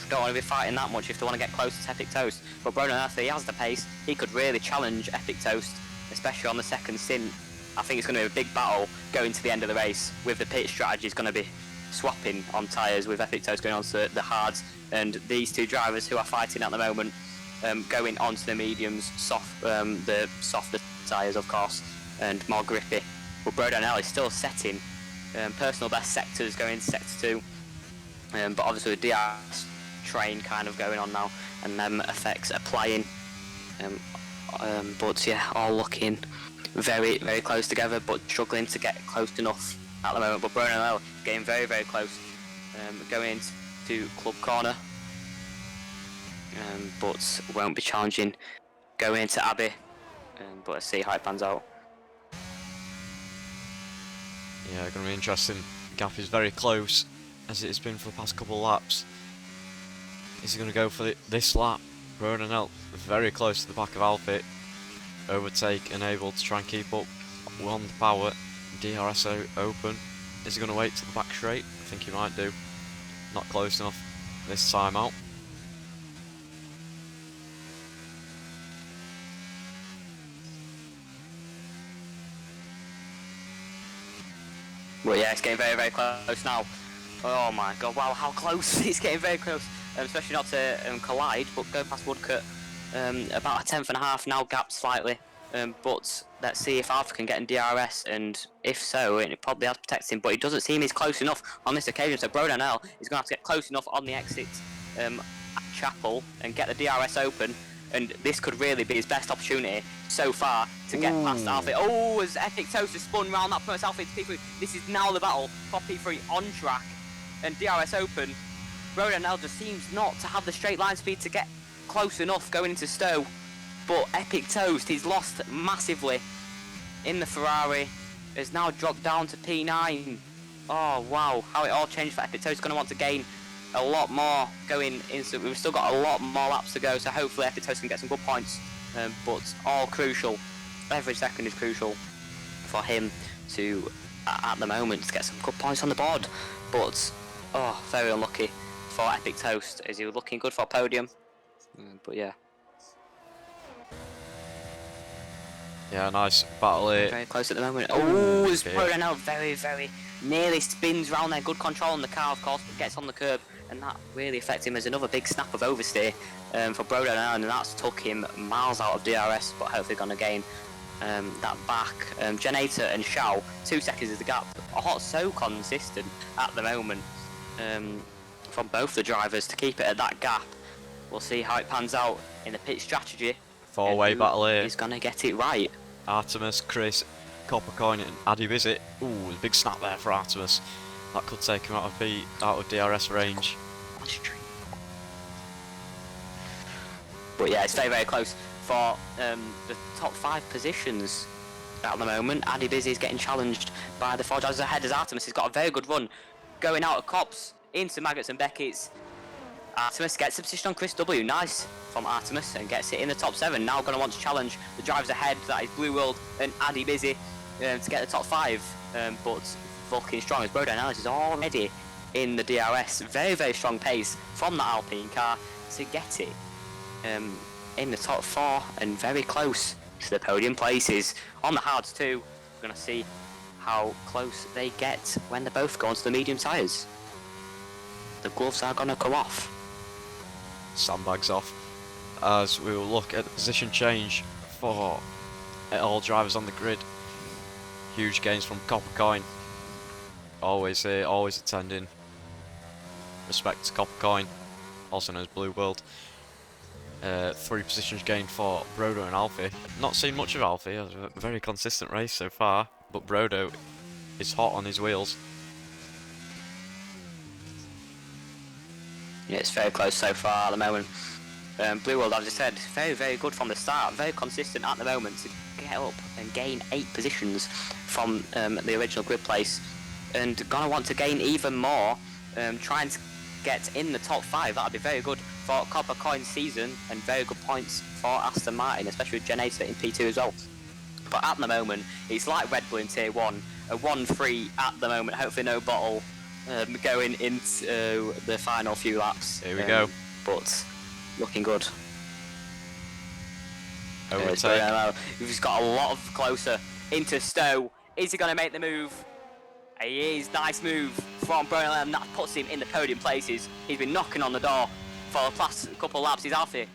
don't want to be fighting that much if they want to get close to Epic Toast. But Brodo NL, he has the pace, he could really challenge Epic Toast, especially on the 2nd stint. I think it's going to be a big battle going to the end of the race, with the pit strategy is going to be swapping on tyres, with Epic Toast going on to the hards, and these 2 drivers who are fighting at the moment going onto the mediums, the softer tyres of course, and more grippy. But Brodo NL is still setting personal best sectors going into sector 2, but obviously with DRS train kind of going on now, and them effects applying. But yeah, all looking very, very close together, but struggling to get close enough at the moment. But Brodo NL getting very, very close, going into Club Corner, but won't be challenging going into Abbey. But let's see how it pans out. Yeah, going to be interesting. The gap is very close, as it has been for the past couple of laps. Is he going to go for this lap? Brodo NL very close to the back of Alfie. Overtake and able to try and keep up on the power. DRS open. Is he going to wait to the back straight? I think he might do. Not close enough this time out. Well, yeah, it's getting very, very close now. Oh my god, wow, how close. It's getting very close. Especially not to collide, but go past Woodcut. About a tenth and a half now, gapped slightly. But let's see if Alpha can get in DRS, and if so, it probably has protected him, but it doesn't seem he's close enough on this occasion, so Brodanel is going to have to get close enough on the exit at Chapel and get the DRS open, and this could really be his best opportunity so far to get past Alpha. Oh, as Epic Toast has spun round that first Alpha into P3, this is now the battle for P3 on track, and DRS open. Brodanel just seems not to have the straight line speed to get close enough going into Stowe. But Epic Toast, he's lost massively in the Ferrari, has now dropped down to P9. Oh wow, how it all changed for Epic Toast. Going to want to gain a lot more going into, we've still got a lot more laps to go, so hopefully Epic Toast can get some good points. But all crucial, every second is crucial for him to, at the moment, to get some good points on the board. But, oh, very unlucky for Epic Toast, as he was looking good for a podium. But yeah. Yeah, nice battle here. Very close at the moment. Oh, it's Brodanel very, very nearly spins round there. Good control on the car, of course, but gets on the curb, and that really affects him as another big snap of oversteer for Brodanel, and that's took him miles out of DRS, but hopefully going to gain that back. Genator and Shao, 2 seconds is the gap. Oh, so consistent at the moment from both the drivers to keep it at that gap. We'll see how it pans out in the pit strategy. 4-way battle here. He's going to get it right. Artemis, Chris, Coppercoin and Addy Visit. Ooh, a big snap there for Artemis. That could take him out of DRS range. But yeah, it's very, very close for the top 5 positions at the moment. Addy Busy is getting challenged by the 4 drivers ahead as Artemis has got a very good run going out of Cops into Maggots and Beckett's. Artemis gets the position on Chris W. Nice from Artemis and gets it in the top 7. Now going to want to challenge the drivers ahead. That is Blue World and Addy Busy to get the top 5. But looking strong as Brodanel is already in the DRS. Very, very strong pace from the Alpine car to get it in the top 4 and very close to the podium places. On the hards too, we're going to see how close they get when they both go onto the medium tyres. The gloves are going to come off. Sandbags off as we will look at the position change for all drivers on the grid. Huge gains from Coppercoin. Always here, always attending. Respect to Coppercoin, also known as Blue World. 3 positions gained for Brodo and Alfie. Not seen much of Alfie, it was a very consistent race so far, but Brodo is hot on his wheels. Yeah, it's very close so far at the moment. Blue World, as I said, very, very good from the start, very consistent at the moment to get up and gain 8 positions from the original grid place, and gonna want to gain even more, trying to get in the top 5. That'd be very good for Coppercoin's season and very good points for Aston Martin, especially with Genator in P2 as well. But at the moment, it's like Red Bull in Tier 1, a 1-3 at the moment, hopefully no bottle. Going into the final few laps. Here we go. But looking good. Overtake. He's got a lot of closer into Stowe. Is he going to make the move? He is. Nice move from Burnham. That puts him in the podium places. He's been knocking on the door for the past couple of laps. Is Alfie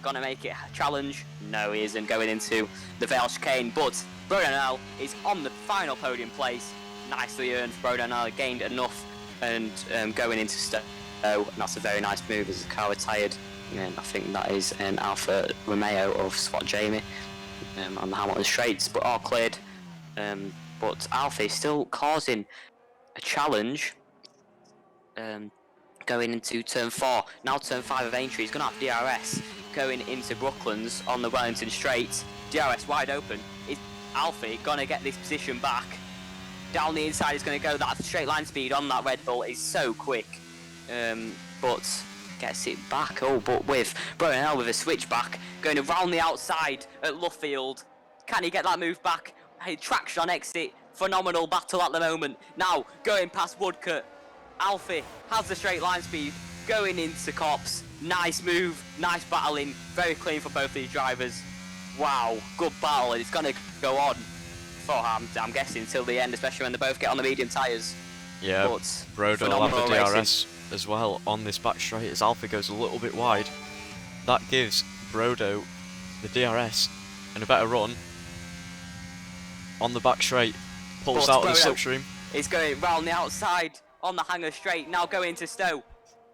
going to make it a challenge? No, he isn't, going into the Vale chicane. But Burnham is on the final podium place. Nicely earned. Brodanel gained enough and going into Stowe, and that's a very nice move as the car retired. And I think that is an Alfa Romeo of Spot Jamie on the Hamilton straights, but all cleared. But Alfa is still causing a challenge going into turn 4. Now turn 5 of Aintree, he's going to have DRS going into Brooklands on the Wellington straight. DRS wide open. Is Alfie going to get this position back? Down the inside is going to go. That straight line speed on that Red Bull is so quick. But gets it back. Oh, but with Brownell with a switchback going around the outside at Luffield. Can he get that move back? Hey, traction on exit phenomenal battle at the moment. Now, going past Woodcut, Alfie has the straight line speed, going into Cops. Nice move, nice battling, very clean for both these drivers. Wow, good battle, and it's going to go on for, I'm guessing, till the end, especially when they both get on the medium tyres. Yeah, But Brodo will have the phenomenal DRS as well on this back straight as Alfie goes a little bit wide. That gives Brodo the DRS and a better run on the back straight. Pulls out of the slipstream. He's going round the outside on the hanger straight, now going to Stowe.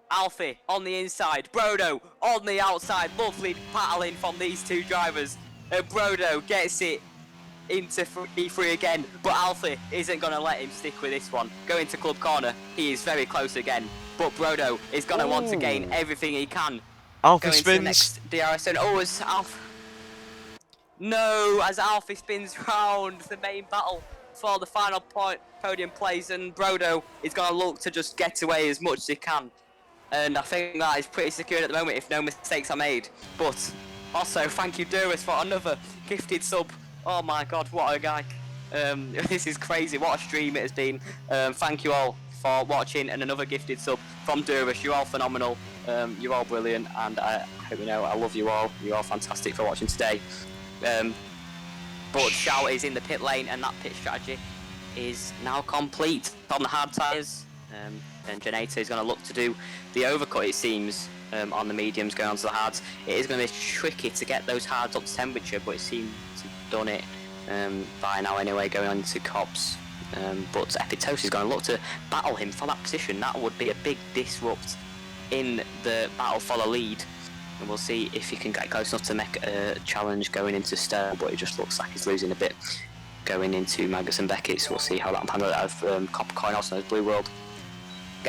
Alfie on the inside, Brodo on the outside. Lovely battling from these two drivers. And Brodo gets it into E3 again, but Alfie isn't going to let him stick with this one. Going to club corner, he is very close again, but Brodo is going to want to gain everything he can. Alfie going spins. To the next DRS zone. Oh, as Alfie... No, as Alfie spins round the main battle for the final podium place, and Brodo is going to look to just get away as much as he can. And I think that is pretty secured at the moment if no mistakes are made. But also, thank you, Duras, for another gifted sub. Oh my god, what a guy. This is crazy, what a stream it has been. Thank you all for watching, and another gifted sub from Duras. You're all phenomenal, you're all brilliant, and I hope you know I love you all. You're all fantastic for watching today. But Shout is in the pit lane, and that pit strategy is now complete on the hard tyres. And Janata is going to look to do the overcut, it seems, on the mediums going on to the hards. It is going to be tricky to get those hards up to temperature, but it seems to have done it by now anyway, going on to Cops. But Epitos is going to look to battle him for that position. That would be a big disrupt in the battle for the lead. And we'll see if he can get close enough to make a challenge going into Stern, but it just looks like he's losing a bit going into Magus and Beckett, so we'll see how that handles out of Copper Coin, also known as Blue World.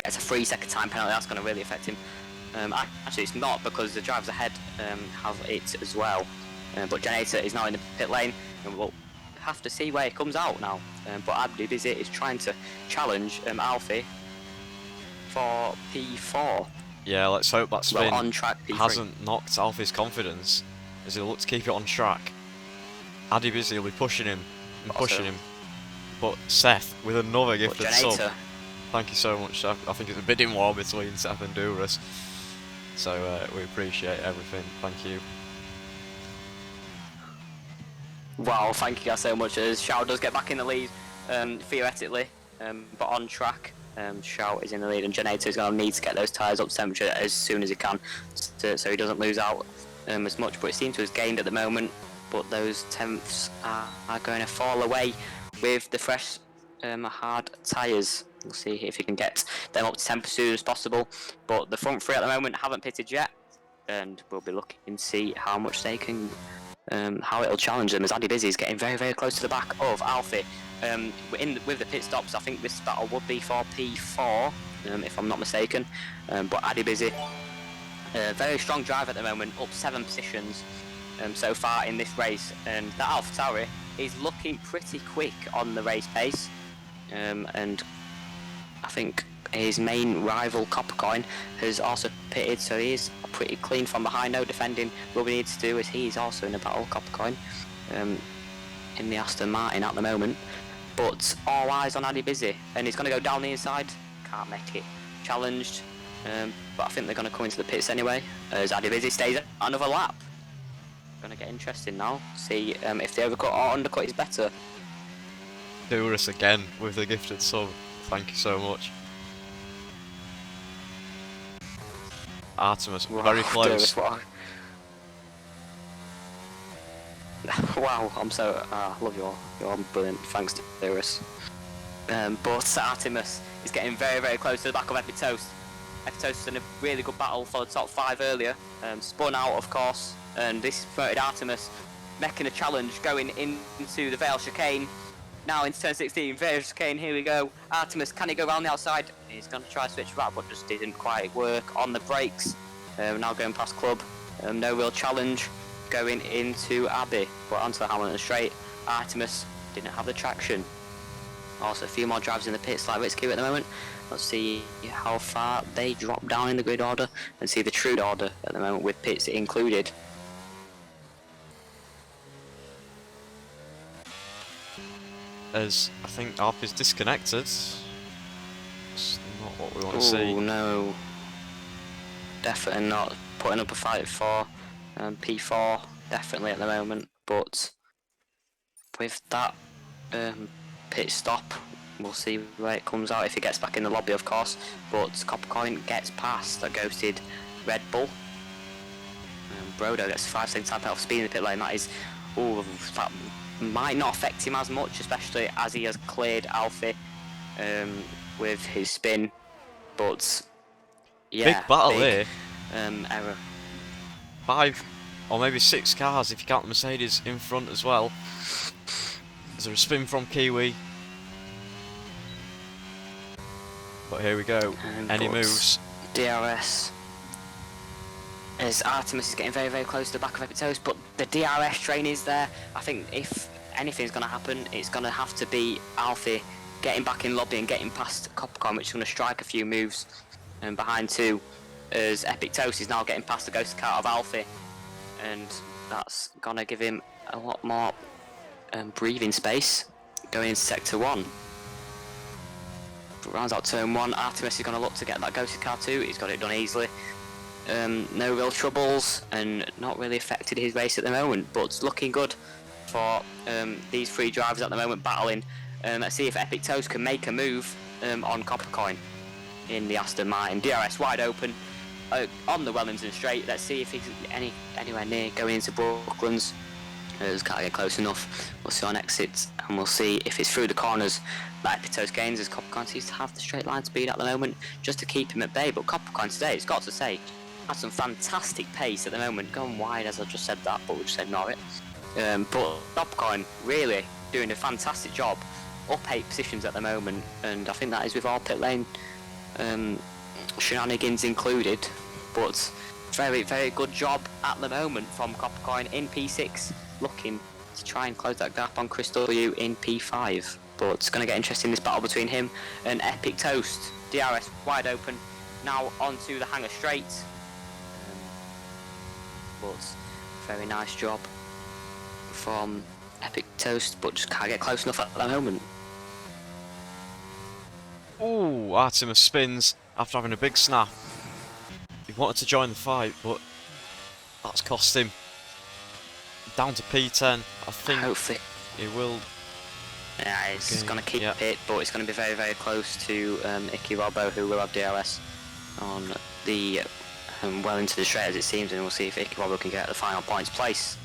Gets a 3-second time penalty, that's going to really affect him. Actually, it's not, because the drivers ahead have it as well. But Janata is now in the pit lane, and we'll have to see where he comes out now. But Abdi Bizit is trying to challenge Alfie for P4. Yeah, let's hope that spin on track P3 hasn't knocked Alfie's confidence, as he'll look to keep it on track. Addy Busy will be pushing him and pushing him. But Seth with another gifted sub. Thank you so much, Seth. I think it's a bidding war between Seth and Duras. So we appreciate everything. Thank you. Wow, thank you guys so much. As Shout does get back in the lead, theoretically, but on track. Shout is in the lead, and Janata is going to need to get those tyres up to temperature as soon as he can, so he doesn't lose out as much. But it seems to have gained at the moment, but those tenths are going to fall away with the fresh hard tyres. We'll see if he can get them up to temp as soon as possible. But the front three at the moment haven't pitted yet, and we'll be looking to see how much they can, how it'll challenge them, as Addy Busy is getting very, very close to the back of Alfie. With the pit stops, I think this battle would be for P4, if I'm not mistaken. But Addy Busy, very strong drive at the moment, up 7 positions so far in this race. And that AlphaTauri is looking pretty quick on the race pace. And I think his main rival, Coppercoin, has also pitted, so he is pretty clean from behind. No defending what we need to do, as he is also in a battle, Coppercoin, in the Aston Martin at the moment. But all eyes on Addy Busy, and he's going to go down the inside. Can't make it challenged, but I think they're going to come into the pits anyway, as Addy Busy stays another lap. Going to get interesting now, see if the overcut or undercut is better. Duras again with the gifted sub. Thank you so much. Artemis, very close. Wow, I'm so love you all. You're all brilliant. Thanks to Duras. But Artemis is getting very, very close to the back of Epitos. Epitos was in a really good battle for the top 5 earlier. Spun out, of course, and this promoted Artemis making a challenge going into the Vale chicane. Now into turn 16, Vale chicane, here we go. Artemis, can he go around the outside? He's going to try to switch back, but just didn't quite work on the brakes. Now going past Club, no real challenge going into Abbey, but onto the Hamilton straight. Artemis didn't have the traction. Also a few more drivers in the pits like Ritzky at the moment. Let's see how far they drop down in the grid order and see the true order at the moment with pits included. as I think Alf is disconnected. It's not what we want to see. Oh no, definitely not putting up a fight for P4, definitely at the moment, but with that pit stop, we'll see where it comes out if he gets back in the lobby, of course. But Coppercoin gets past that ghosted Red Bull. Brodo gets 5 seconds time off speed in the pit lane. That is, that might not affect him as much, especially as he has cleared Alfie with his spin. But yeah, Big battle here. Error. 5 or maybe 6 cars if you count the Mercedes in front as well. Is there a spin from Kiwi? But here we go. Any moves? DRS. As Artemis is getting very, very close to the back of Epictetus, but the DRS train is there. I think if anything's going to happen, it's going to have to be Alfie getting back in lobby and getting past Coppercorn, which is going to strike a few moves behind 2. As Epictetus is now getting past the ghost car of Alfie, and that's going to give him a lot more breathing space going into sector 1. But rounds out turn 1, Artemis is going to look to get that ghosted car too. He's got it done easily. No real troubles and not really affected his race at the moment, but it's looking good for these 3 drivers at the moment battling. Let's see if Epictetus can make a move on Coppercoin in the Aston Martin. DRS wide open on the Wellington straight. Let's see if he's anywhere near going into Brooklands. Just can't get close enough. We'll see on exits and we'll see if it's through the corners that Epictetus gains, as Coppercoin seems to have the straight line speed at the moment just to keep him at bay. But Coppercoin today, it's got to say, has some fantastic pace at the moment, going wide as I just said that, but we'll just ignore it. But Coppercoin really doing a fantastic job, up 8 positions at the moment, and I think that is with all pit lane shenanigans included. But very, very good job at the moment from Coppercoin in P6, looking to try and close that gap on Chris W in P5. But it's going to get interesting, this battle between him and Epic Toast. DRS wide open, now onto the hangar straight. But very nice job from Epic Toast, but just can't get close enough at the moment. Ooh, Artemis spins after having a big snap. He wanted to join the fight, but that's cost him. Down to P10, I think. Hopefully he will. Yeah, it's going to keep it, but it's going to be very, very close to Icky Robbo, who will have DRS on the well into the straight as it seems, and we'll see if Icky Robbo can get the final points place.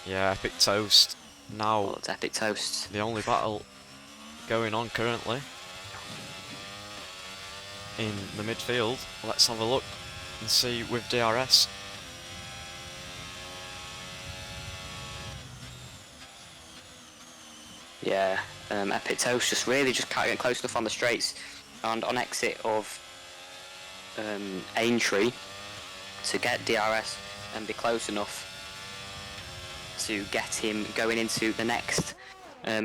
Yeah, Epic Toast now. Well, it's Epic Toast. The only battle going on currently in the midfield. Let's have a look and see with DRS. Yeah, Epic Toast just really can't get close enough on the straights and on exit of Aintree to get DRS and be close enough to get him going into the next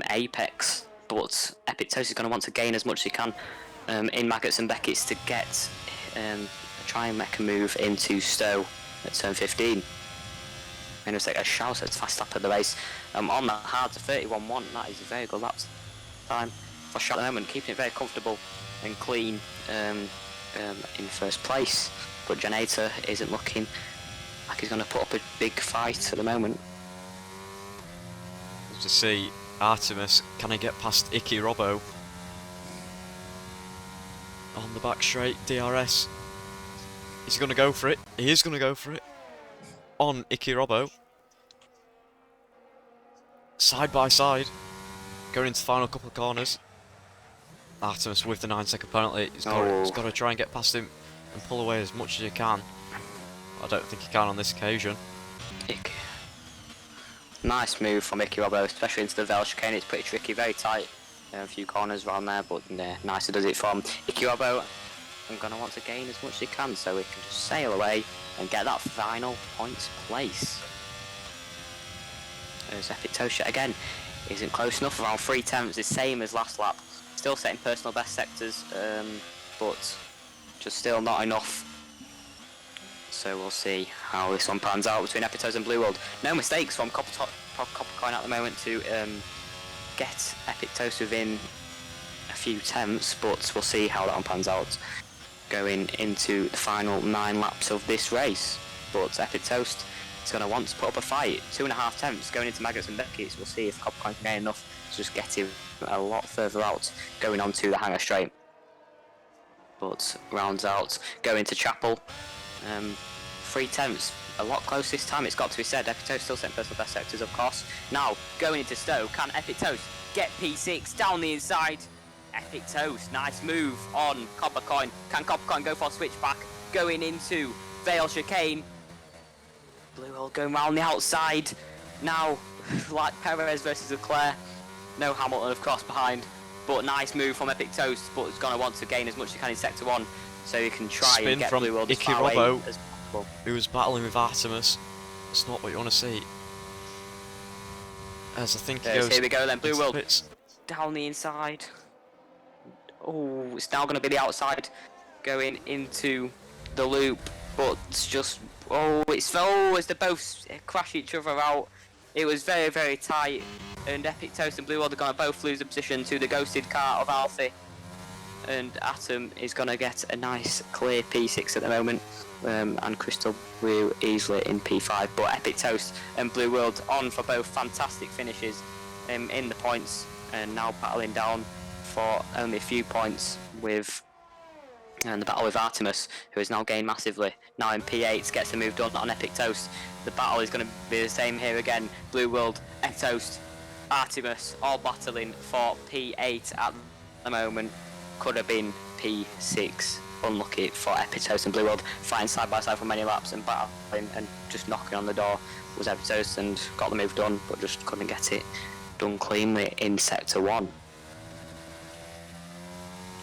apex. But Epic Toast is going to want to gain as much as he can in Maggots and Beckett's to get try and make a move into Stowe at turn 15. And it's like a shout at fast lap of the race. On that hard to 31.1, that is a very good lap time for Shaw at the moment, keeping it very comfortable and clean in first place. But Janator isn't looking like he's going to put up a big fight at the moment. To see Artemis, can he get past Icky Robbo? On the back straight, DRS. Is he going to go for it? He is going to go for it. On Icky Robbo. Side by side. Going into the final couple of corners. Artemis with the 9-second penalty. He's got to try and get past him and pull away as much as he can. I don't think he can on this occasion. Nice move from Icky Robbo, especially into the Vel chicane. It's pretty tricky, very tight. A few corners around there, but nicer does it from Icky Robbo. I'm going to want to gain as much as he can so he can just sail away and get that final points place. There's Epic Toast again, isn't close enough, around 3/10, the same as last lap. Still setting personal best sectors, but just still not enough. So we'll see how this one pans out between Epitoast and Blue World. No mistakes from Coppercoin at the moment to get Epitoast within a few tenths, but we'll see how that one pans out going into the final 9 laps of this race. But Epitoast is going to want to put up a fight. 2.5 tenths going into Magnus and Becky's. We'll see if Coppercoin can gain enough to just get him a lot further out going on to the Hangar Straight. But rounds out going to Chapel. 3 tenths, a lot close this time, it's got to be said. Epitoast still setting personal best sectors, of course. Now, going into Stowe, can Epitoast get P6 down the inside? Epitoast, nice move on Coppercoin. Can Coppercoin go for a switchback? Going into Vale Chicane. Blue Hole going round the outside. Now, like Perez versus Leclerc. No Hamilton, of course, behind. But nice move from Epitoast, but it's going to want to gain as much as he can in Sector 1. So you can try and get Blue World as far away as possible. Who was battling with Artemis. It's not what you want to see. As I think he goes. Here we go then, Blue World Pits. down the inside. Oh, it's now going to be the outside going into the loop, but it's just as they both crash each other out. It was very, very tight, and Epitoast and Blue World are going to both lose the position to the ghosted car of Alfie. And Atom is going to get a nice clear P6 at the moment, and Crystal Blue easily in P5. But Epitoast and Blue World on for both fantastic finishes in the points, and now battling down for only a few points with the battle with Artemis, who has now gained massively. Now in P8 gets the move done on Epitoast. The battle is going to be the same here again. Blue World, Epitoast, Artemis all battling for P8 at the moment. Could have been P6. Unlucky for Epitoast and Blue World, fighting side by side for many laps and battling and just knocking on the door was Epitoast and got the move done, but just couldn't get it done cleanly in Sector 1.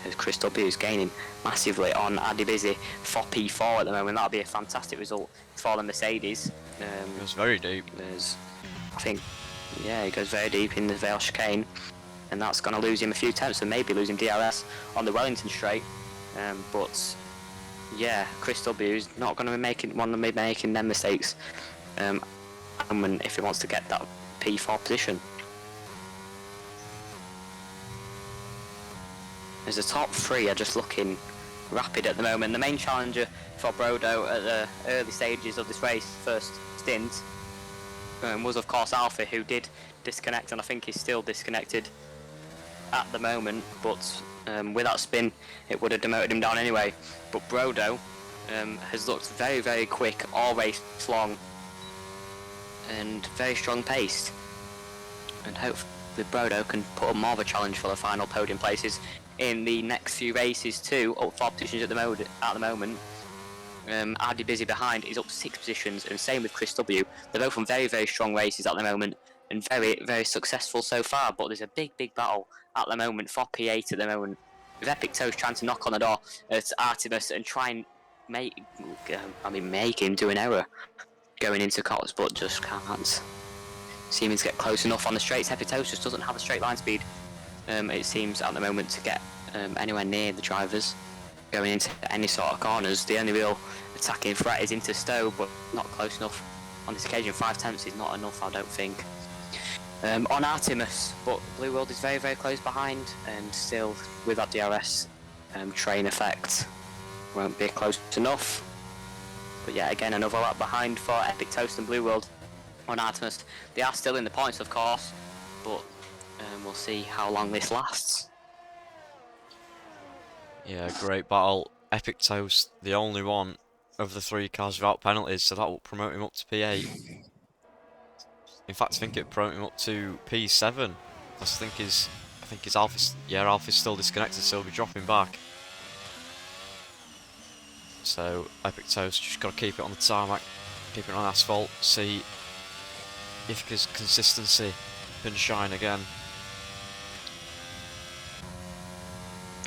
As Crystal Blue is gaining massively on Addy Busy for P4 at the moment. That'll be a fantastic result for the Mercedes. It goes very deep. I think, yeah, he goes very deep in the Vale Chicane, and that's going to lose him a few tenths and maybe lose him DRS on the Wellington Straight. But yeah, Crystal Blue is not going to be making them mistakes if he wants to get that P4 position. As the top 3 are just looking rapid at the moment. The main challenger for Brodo at the early stages of this race, first stint, was of course Alfie, who did disconnect, and I think he's still disconnected at the moment, but with that spin it would have demoted him down anyway. But Brodo has looked very, very quick all race long and very strong paced, and hopefully Brodo can put up more of a challenge for the final podium places in the next few races too. Up 4 positions at the moment. Addy Busy behind is up 6 positions, and same with Chris W. They're both on very, very strong races at the moment and very, very successful so far, but there's a big, big battle at the moment for P8 at the moment, with Epitoast trying to knock on the door at Artemis and try and make him do an error going into Cots, but just can't seeming to get close enough on the straights. Epitoast just doesn't have a straight line speed, it seems, at the moment to get anywhere near the drivers going into any sort of corners. The only real attacking threat is into Stowe, but not close enough on this occasion. 5 tenths is not enough, I don't think, on Artemis, but Blue World is very, very close behind, and still with that DRS train effect won't be close enough. But yeah, again, another lap behind for Epitoast and Blue World on Artemis. They are still in the points, of course, but we'll see how long this lasts. Yeah, great battle. Epitoast, the only one of the 3 cars without penalties, so that will promote him up to P8. In fact, I think it promote him up to P7. I think his Alpha's still disconnected, so he'll be dropping back. So Epitoast just got to keep it on the tarmac, keep it on asphalt, see if his consistency can shine again.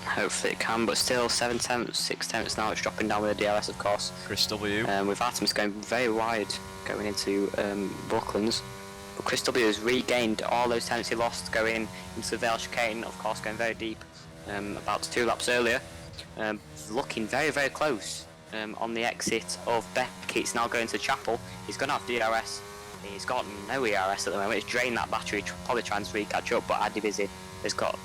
Hopefully it can, but still 7 tenths, 6 tenths now. It's dropping down with the DRS, of course. Chris W. With Artemis going very wide going into Brooklands. But Chris W has regained all those tenths he lost going into the Vale Chicane, of course, going very deep about 2 laps earlier. Looking very, very close on the exit of Beckett's, now going to Chapel. He's going to have DRS. He's got no ERS at the moment. He's drained that battery, probably trying to catch up, but Addy Busy has got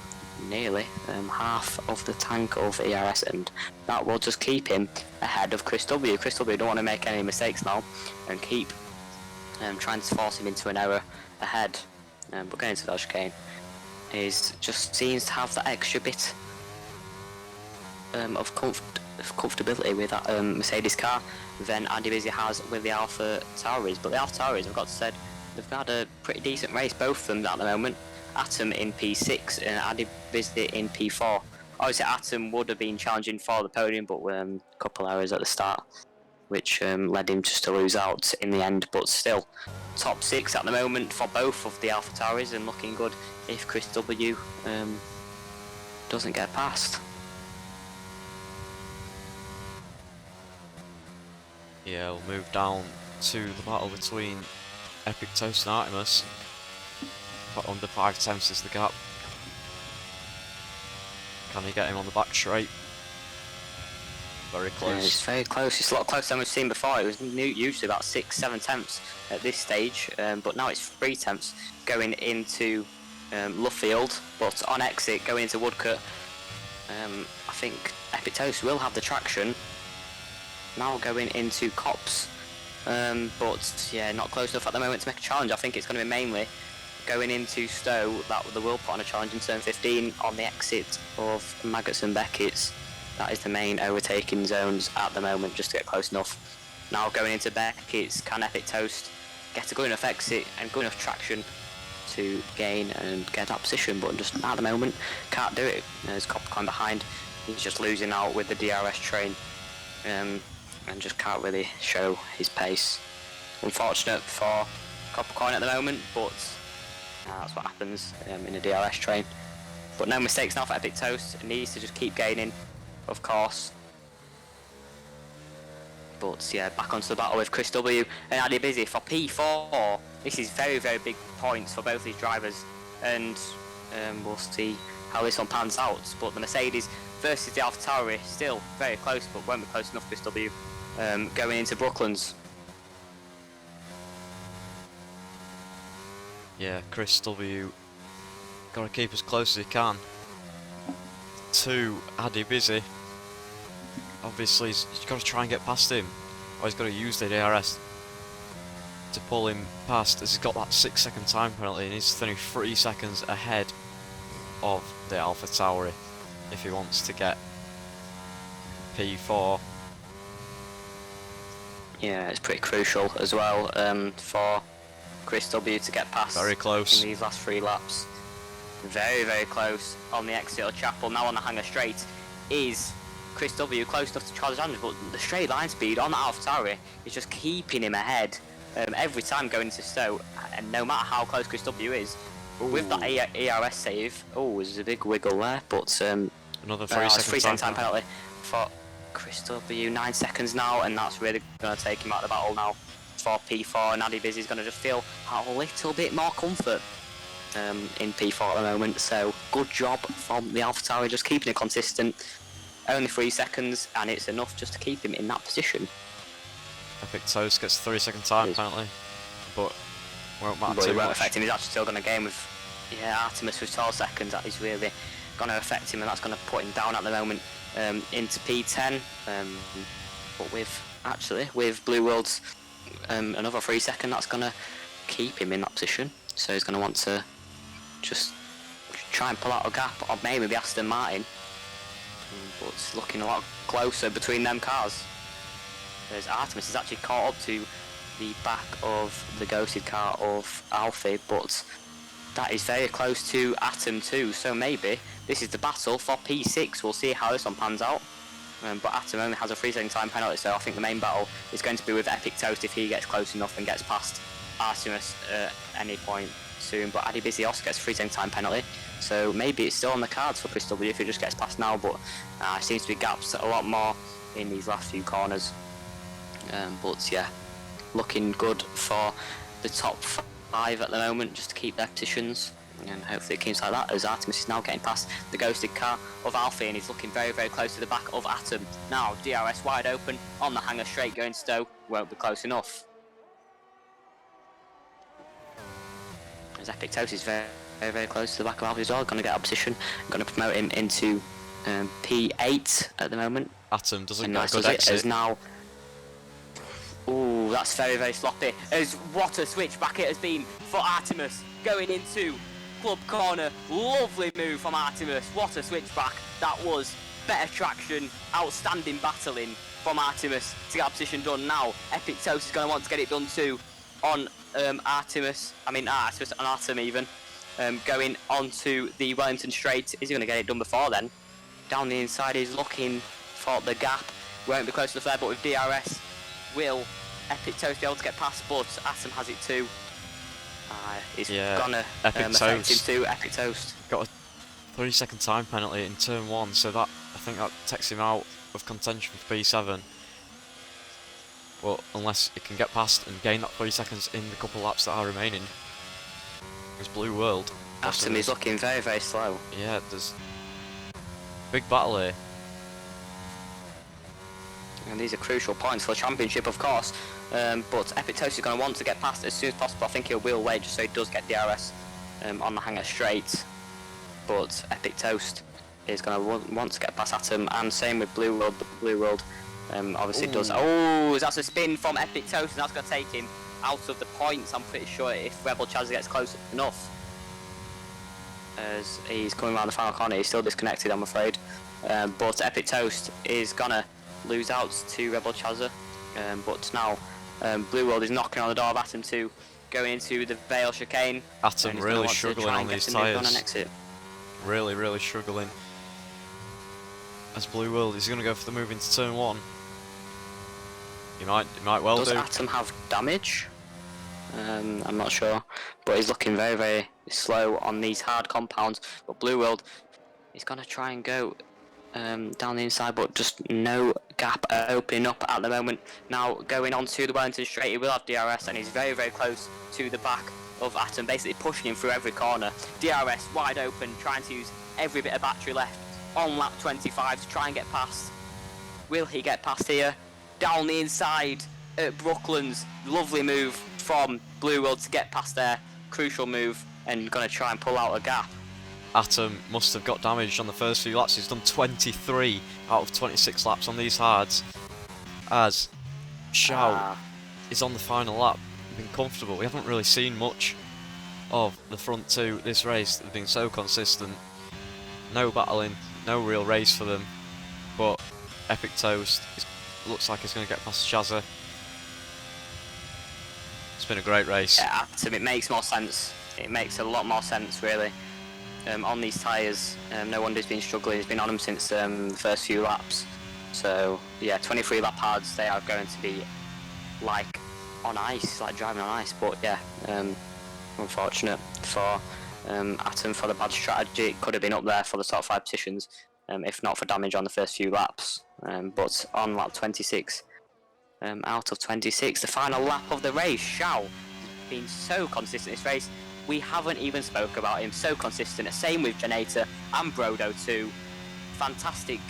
nearly half of the tank of ERS, and that will just keep him ahead of Chris W. Chris W don't want to make any mistakes now and keep trying to force him into an error ahead. But going into the chicane, is just seems to have that extra bit of comfortability with that Mercedes car than Andy Busy has with the Alpha Tauris. But the Alpha Tauris, I've got to say, they've had a pretty decent race, both of them at the moment. Atom in P6 and Andy Busy in P4. Obviously Atom would have been challenging for the podium, but a couple hours at the start, which led him just to lose out in the end. But still, top 6 at the moment for both of the Alpha Tauris, and looking good if Chris W doesn't get past. Yeah, we'll move down to the battle between Epic Toast and Artemis. But under 5 tenths is the gap. Can he get him on the back straight? Very close. Yeah, it's very close. It's a lot closer than we've seen before. It was usually about 6-7 tenths at this stage, but now it's 3 tenths going into Luffield. But on exit, going into Woodcut, I think Epic Toast will have the traction. Now going into Cops, but yeah, not close enough at the moment to make a challenge. I think it's going to be mainly going into Stowe that they will put on a challenge in turn 15 on the exit of Maggots and Beckett's. That is the main overtaking zones at the moment, just to get close enough. Now going into Beckett's, can Epic Toast get a good enough exit and good enough traction to gain and get that position? But just at the moment, can't do it. There's Coppercoin behind. He's just losing out with the DRS train. And just can't really show his pace. Unfortunate for Coppercoin at the moment, but that's what happens in a DRS train. But no mistakes now for Epic Toast. It needs to just keep gaining, of course. But yeah, back onto the battle with Chris W and Addy Busy for P4. This is very, very big points for both these drivers, and we'll see how this one pans out. But the Mercedes versus the Alpha Tauri, still very close, but won't be close enough. Chris W going into Brooklands. Yeah, Chris W got to keep as close as he can to Addy Busy. Obviously, he's got to try and get past him, or he's got to use the DRS to pull him past, as he's got that 6-second time penalty, and he's only 3 seconds ahead of the Alpha Tauri if he wants to get P4. Yeah, it's pretty crucial as well for Chris W to get past. Very close in these last 3 laps. Very, very close on the exit of Chapel. Now on the hanger straight is Chris W, close enough to Charles Andrews, but the straight line speed on the Alpha Tauri is just keeping him ahead every time going into Stowe, and no matter how close Chris W is. With that ERS save, there's a big wiggle there, but another 3-second time penalty for Chris W. 9 seconds now, and that's really going to take him out of the battle now for P4, and Addy Busy's going to just feel a little bit more comfort in P4 at the moment. So good job from the Alpha Tauri, just keeping it consistent. Only 3 seconds, and it's enough just to keep him in that position. Epic Toast gets 3-second time penalty, but won't matter too It won't much. affect him. He's actually still going to gain with Artemis with 12 seconds. That is really going to affect him, and that's going to put him down at the moment into P10. But with Blue World's another 3 second, that's going to keep him in that position. So he's going to want to just try and pull out a gap, or maybe Aston Martin. But it's looking a lot closer between them cars. There's Artemis is actually caught up to the back of the ghosted car of Alfie, but that is very close to Atom too, so maybe this is the battle for P6. We'll see how this one pans out. But Atom only has a 3-second time penalty, so I think the main battle is going to be with Epic Toast if he gets close enough and gets past Artemis at any point soon. But Addy Busy also gets a 3-second time penalty, so maybe it's still on the cards for Chris W if he just gets past now, but seems to be gaps a lot more in these last few corners. But yeah, looking good for the top 5 at the moment, just to keep their positions. And hopefully it keeps like that, as Artemis is now getting past the ghosted car of Alfie, and he's looking very, very close to the back of Atom. Now, DRS wide open on the hanger straight going Stowe, won't be close enough. As Epic Toast is very, very, very close to the back of Alfie as well, going to get a position, going to promote him into P8 at the moment. Atom doesn't And get nice a good does it, exit. as now... Ooh, that's very, very sloppy. As what a switch back it has been for Artemis going into Club Corner. Lovely move from Artemis. What a switch back that was. Better traction, outstanding battling from Artemis to get our position done. Now, Epic Toast is going to want to get it done too on Artemis and Atom even. Going onto the Wellington straight. Is he going to get it done before then? Down the inside, he's looking for the gap. Won't be close to the flare, but with DRS, will Epic Toast be able to get past? But Atom has it too. He's gonna affect him too. Epic Toast got a 3-second time penalty in turn 1, so that I think that takes him out of contention for P7. But unless it can get past and gain that 3 seconds in the couple laps that are remaining, it's Blue World. Atom is looking very, very slow. Yeah, there's big battle here. And these are crucial points for the championship, of course. But Epic Toast is going to want to get past as soon as possible. I think he'll wheel away just so he does get DRS on the hanger straight. But Epic Toast is going to want to get past Atom, and same with Blue World. But Blue World obviously does. Oh, that's a spin from Epic Toast, and that's going to take him out of the points. I'm pretty sure if Rebel Chaz gets close enough. As he's coming around the final corner, he's still disconnected, I'm afraid. But Epic Toast is going to lose out to Rebel Chazza. But now Blue World is knocking on the door of Atom 2, going into the Vale chicane. Atom really struggling on these tyres. Really, really struggling. As Blue World is going to go for the move into turn 1. He might well do. Does Atom have damage? I'm not sure, but he's looking very, very slow on these hard compounds. But Blue World is going to try and go down the inside, but just no gap opening up at the moment. Now going on to the Wellington straight, he will have DRS, and he's very, very close to the back of Atom, basically pushing him through every corner. DRS wide open, trying to use every bit of battery left on lap 25 to try and get past. Will he get past here? Down the inside at Brooklands. Lovely move from Blue World to get past there. Crucial move, and going to try and pull out a gap. Atom must have got damaged on the first few laps. He's done 23 out of 26 laps on these hards. As Shout is on the final lap, been comfortable. We haven't really seen much of the front two this race. They've been so consistent. No battling, no real race for them. But Epic Toast looks like he's going to get past Chazza. It's been a great race. Yeah, Atom, it makes more sense. It makes a lot more sense, really. On these tyres, no wonder he's been struggling. He's been on them since the first few laps. So yeah, 23 lap hards, they are going to be like on ice, like driving on ice. But yeah, unfortunate for Atom for the bad strategy. It could have been up there for the top 5 positions, if not for damage on the first few laps. But on lap 26, out of 26, the final lap of the race, Shao has been so consistent this race. We haven't even spoke about him. So consistent. Same with Janata and Brodo too. Fantastic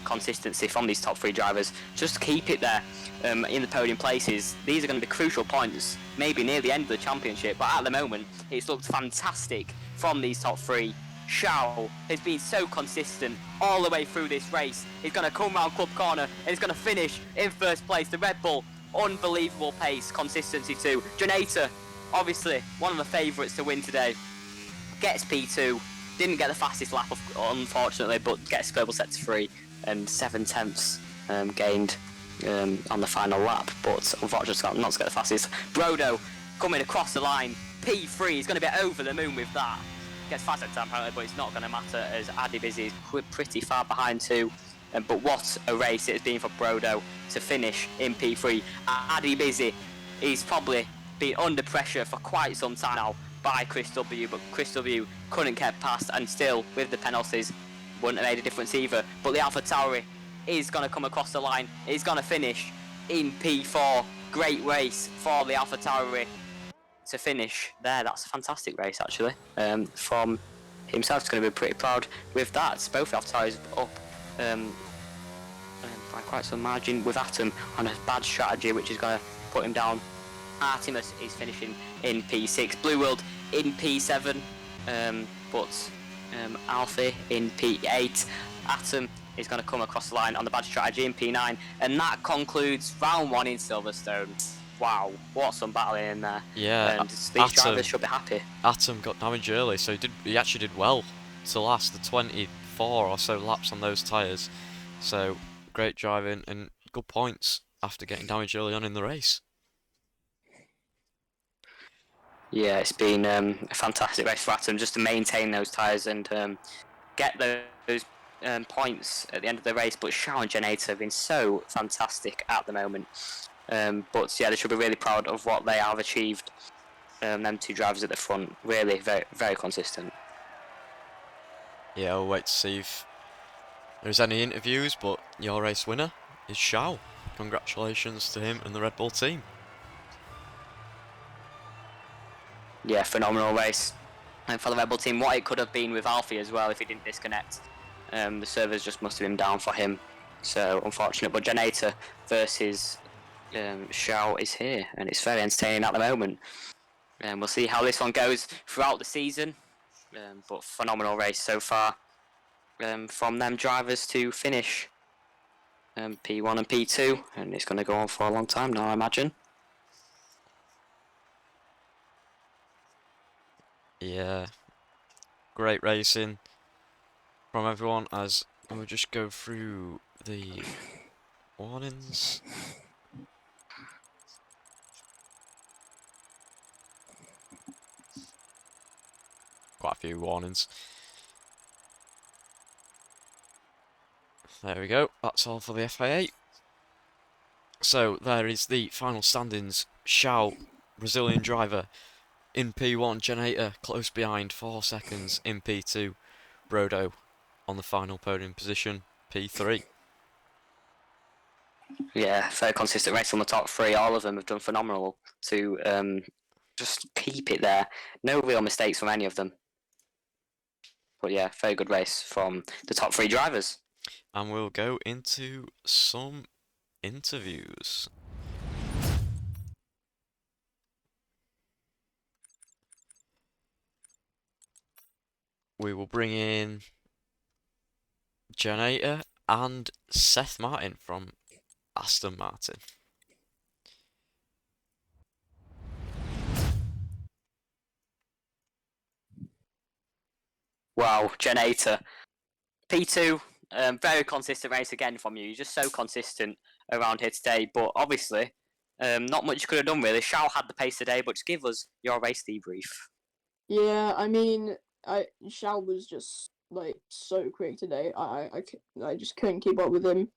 consistency from these top 3 drivers. Just keep it there in the podium places. These are going to be crucial points, maybe near the end of the championship. But at the moment, it's looked fantastic from these top 3. Shao has been so consistent all the way through this race. He's going to come round Club Corner and he's going to finish in first place. The Red Bull, unbelievable pace, consistency too. Janata, obviously one of the favourites to win today, gets P2, didn't get the fastest lap unfortunately, but gets global set to 3 and 7 tenths gained on the final lap, but unfortunately not to get the fastest. Brodo coming across the line, P3, he's going to be over the moon with that. Gets fast at time apparently, but it's not going to matter as Adibizzy is pretty far behind too. But what a race it has been for Brodo to finish in P3. Adibizzy, he's probably been under pressure for quite some time now by Chris W, but Chris W couldn't get past, and still with the penalties wouldn't have made a difference either. But the AlphaTauri is going to come across the line, is going to finish in P4. Great race for the AlphaTauri. to finish there. That's a fantastic race, actually. From himself, he's going to be pretty proud with that. Both have tyres up by quite some margin, with Atom on a bad strategy, which is going to put him down. Artemis is finishing in P6, Blue World in P7, but Alfie in P8. Atom is going to come across the line on the bad strategy in P9, and that concludes round 1 in Silverstone. Wow, what some battling in there. Yeah, and these drivers should be happy. Atom got damage early, so he actually did well to last the 24 or so laps on those tyres. So great driving and good points after getting damage early on in the race. Yeah, it's been a fantastic race for Atom just to maintain those tyres and get those points at the end of the race. But Shao and Janata have been so fantastic at the moment. But yeah, they should be really proud of what they have achieved. Them two drivers at the front, really very, very consistent. Yeah, we'll wait to see if there's any interviews, but your race winner is Shao. Congratulations to him and the Red Bull team. Yeah, phenomenal race. And for the Red Bull team, what it could have been with Alfie as well if he didn't disconnect. The servers just must have been down for him. So unfortunate. But Janata versus Shao is here, and it's very entertaining at the moment. And we'll see how this one goes throughout the season. But phenomenal race so far from them drivers to finish P1 and P2, and it's going to go on for a long time now, I imagine. Yeah, great racing from everyone as we'll just go through the warnings. Quite a few warnings. There we go, that's all for the FIA. So there is the final standings. Shao, Brazilian driver, in P1, Janata close behind, 4 seconds in P2. Brodo on the final podium position, P3. Yeah, very consistent race on the top three. All of them have done phenomenal to just keep it there. No real mistakes from any of them. But yeah, very good race from the top three drivers. And we'll go into some interviews. We will bring in Janata and Seth Martin from Aston Martin. Wow, Janata. P2, very consistent race again from you. You're just so consistent around here today. But obviously, not much you could have done really. Shao had the pace today, but just give us your race debrief. Yeah, I mean, Shao was just like so quick today. I just couldn't keep up with him.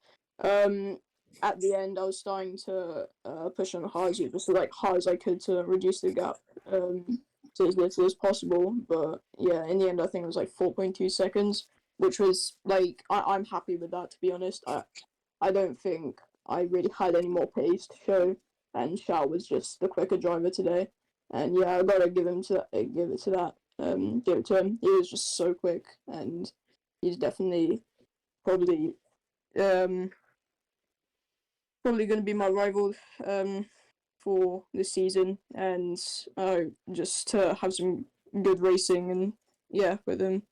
At the end, I was starting to push on hard, just like hard as I could to reduce the gap to as little as possible. But yeah, in the end, I think it was like 4.2 seconds, which was like I'm happy with that, to be honest. I don't think I really had any more pace to show, and Shao was just the quicker driver today. And yeah, I gotta give it to that. Give it to him. He was just so quick, and he's definitely probably probably gonna be my rival for this season, and just to have some good racing and yeah with him.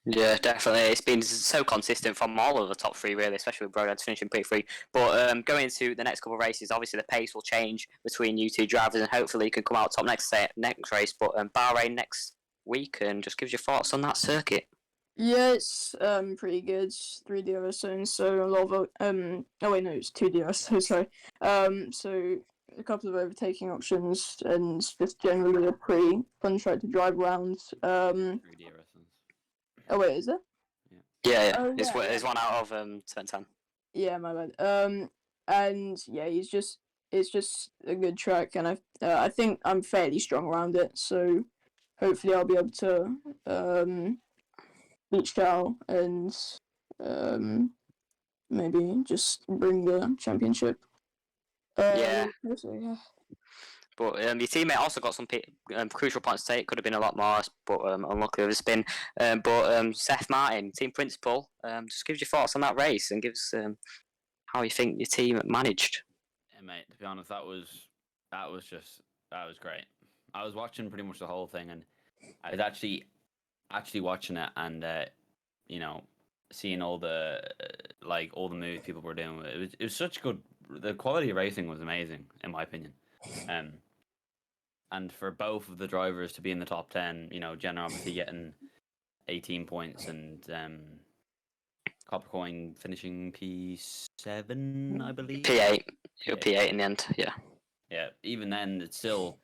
Yeah, definitely. It's been so consistent from all of the top three, really, especially with Brodad finishing P3. But going into the next couple of races, obviously the pace will change between you two drivers, and hopefully you can come out top next race. But Bahrain next week, and just gives your thoughts on that circuit. Yeah, it's pretty good. 3 DRS zones, so a lot of oh wait, no, it's 2 DRS zones, sorry. So a couple of overtaking options, and just generally a pretty fun track to drive around. 3 DRSs. Oh wait, is it? Yeah, Oh, it's yeah. one out of turn 10. Yeah, my bad. And yeah, it's just a good track, and I think I'm fairly strong around it, so hopefully I'll be able to beat Shao and maybe just bring the championship. Yeah. So, yeah. But your teammate also got some crucial points to take. Could have been a lot more, but unlucky with a spin. But Seth Martin, team principal, just gives your thoughts on that race and gives how you think your team managed. Yeah, mate. To be honest, that was great. I was watching pretty much the whole thing, and I was actually watching it, and you know, seeing all the all the moves people were doing. It was such good. The quality of racing was amazing, in my opinion. And for both of the drivers to be in the top 10, Jenna obviously getting 18 points, and Coppercoin finishing P7, I believe. P8. P8 in the end, yeah. Yeah, even then, it's still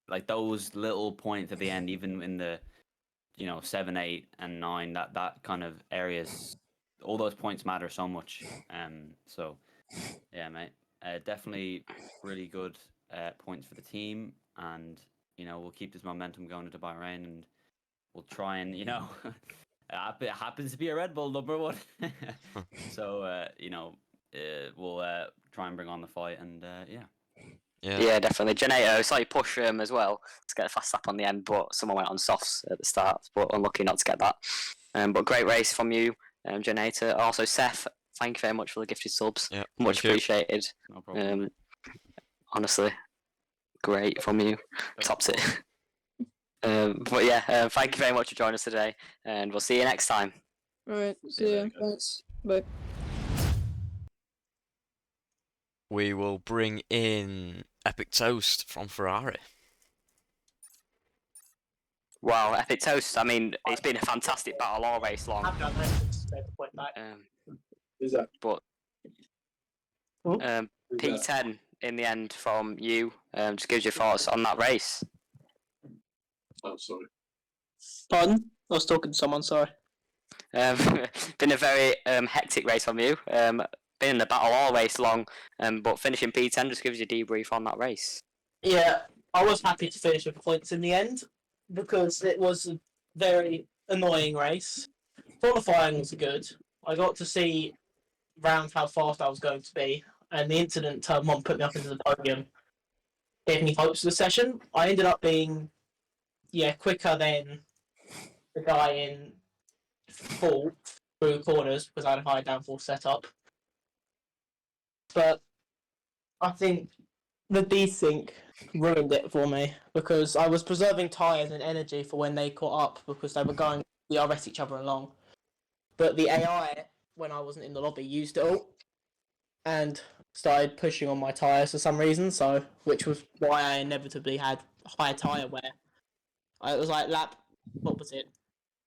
like those little points at the end, even in the 7, 8, and 9. That kind of areas, all those points matter so much. So yeah, mate, definitely really good points for the team, and we'll keep this momentum going into Bahrain, and we'll try and it happens to be a Red Bull number one. So we'll try and bring on the fight, and yeah. Yeah, definitely. Genato, slightly push as well to get a fast lap on the end, but someone went on softs at the start, but unlucky not to get that. But great race from you, Genato. Also, Seth, thank you very much for the gifted subs. Yeah, Much appreciated. No problem. Honestly, great from you. Tops it. But yeah, thank you very much for joining us today, and we'll see you next time. Alright, see ya. Thanks. Bye. We will bring in Epic Toast from Ferrari. Wow, epic toast. I mean, it's been a fantastic battle all race long. But P10 in the end from you. Just gives your thoughts on that race. Oh, sorry. Pardon? I was talking to someone, sorry. Been a very hectic race from you. Been in the battle all race long, but finishing P10 just gives you a debrief on that race. Yeah, I was happy to finish with points in the end because it was a very annoying race. Qualifying was good. I got to see round how fast I was going to be, and the incident turn one put me up into the podium. Gave me hopes for the session. I ended up being quicker than the guy in fourth through corners because I had a high downforce setup. But I think the desync ruined it for me because I was preserving tyres and energy for when they caught up because they were going the DRS each other along. But the AI, when I wasn't in the lobby, used it all and started pushing on my tyres for some reason, which was why I inevitably had higher tyre wear. It was like lap, what was it,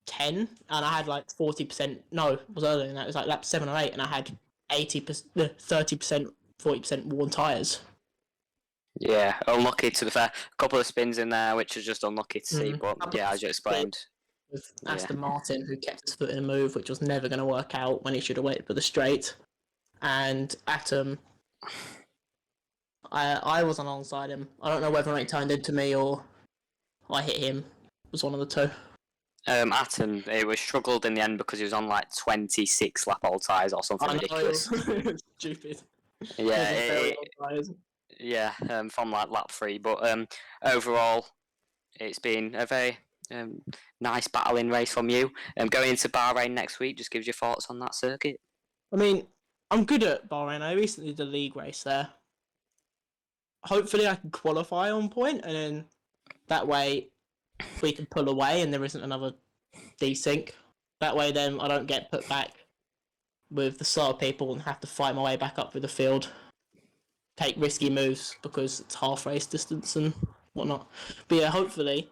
10? And I had like 40%, no, it was earlier than that, it was like lap 7 or 8, and I had 30%, 40% worn tyres. Yeah, unlucky to be fair. A couple of spins in there, which is just unlucky to see. But yeah, as you explained, with Aston Martin, who kept his foot in a move, which was never going to work out when he should have waited for the straight. And Atom, I was alongside him. I don't know whether it turned into me or I hit him. It was one of the two. Atom, it was struggled in the end because he was on like 26 lap old tyres or something ridiculous. Stupid. Yeah, from like lap 3. But overall, it's been a very nice battling race from you. Going into Bahrain next week, just gives your thoughts on that circuit. I mean, I'm good at Bahrain. I recently did a league race there. Hopefully I can qualify on point, and then that way we can pull away and there isn't another desync. That way then I don't get put back with the slower people and have to fight my way back up through the field. Take risky moves because it's half race distance and whatnot. But yeah, hopefully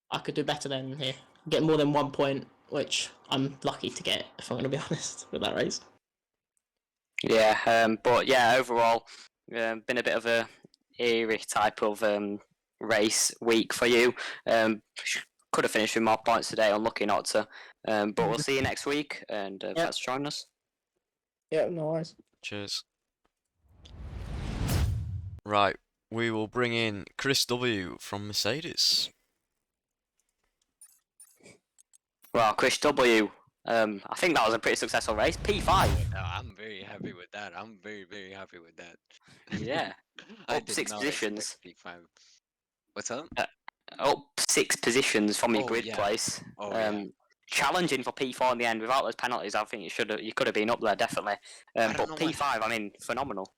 I could do better than here. Get more than 1 point, which I'm lucky to get, if I'm going to be honest, with that race. Yeah, but yeah, overall, been a bit of a eerie type of race week for you. Could have finished with more points today, unlucky not to. But we'll see you next week, and thanks for joining us. Yeah, no worries. Cheers. Right, we will bring in Chris W from Mercedes. Well, Chris W, I think that was a pretty successful race. P5. I'm very happy with that. I'm very, very happy with that. Yeah. I Up did 6 not expect positions. P5. What's up? Up 6 positions from your Oh, grid yeah. place. Oh, yeah. Challenging for P4 in the end. Without those penalties, I think you could have been up there definitely. don't But know what P5, I mean, phenomenal.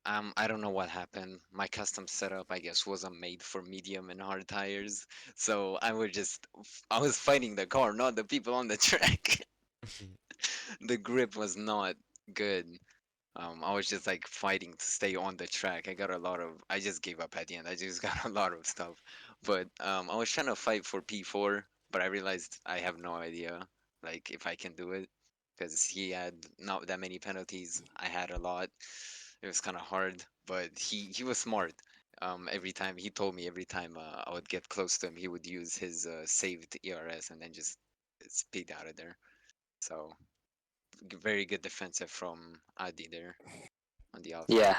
I don't know what happened. My custom setup, I guess, wasn't made for medium and hard tires. So I was fighting the car, not the people on the track. The grip was not good. I was just like fighting to stay on the track. I just gave up at the end. I just got a lot of stuff. But I was trying to fight for P4, but I realized I have no idea like if I can do it because he had not that many penalties. I had a lot. It was kind of hard, but he was smart. Every time he told me every time I would get close to him, he would use his saved ERS and then just speed out of there. So very good defensive from Adi there on the Alpha. Yeah.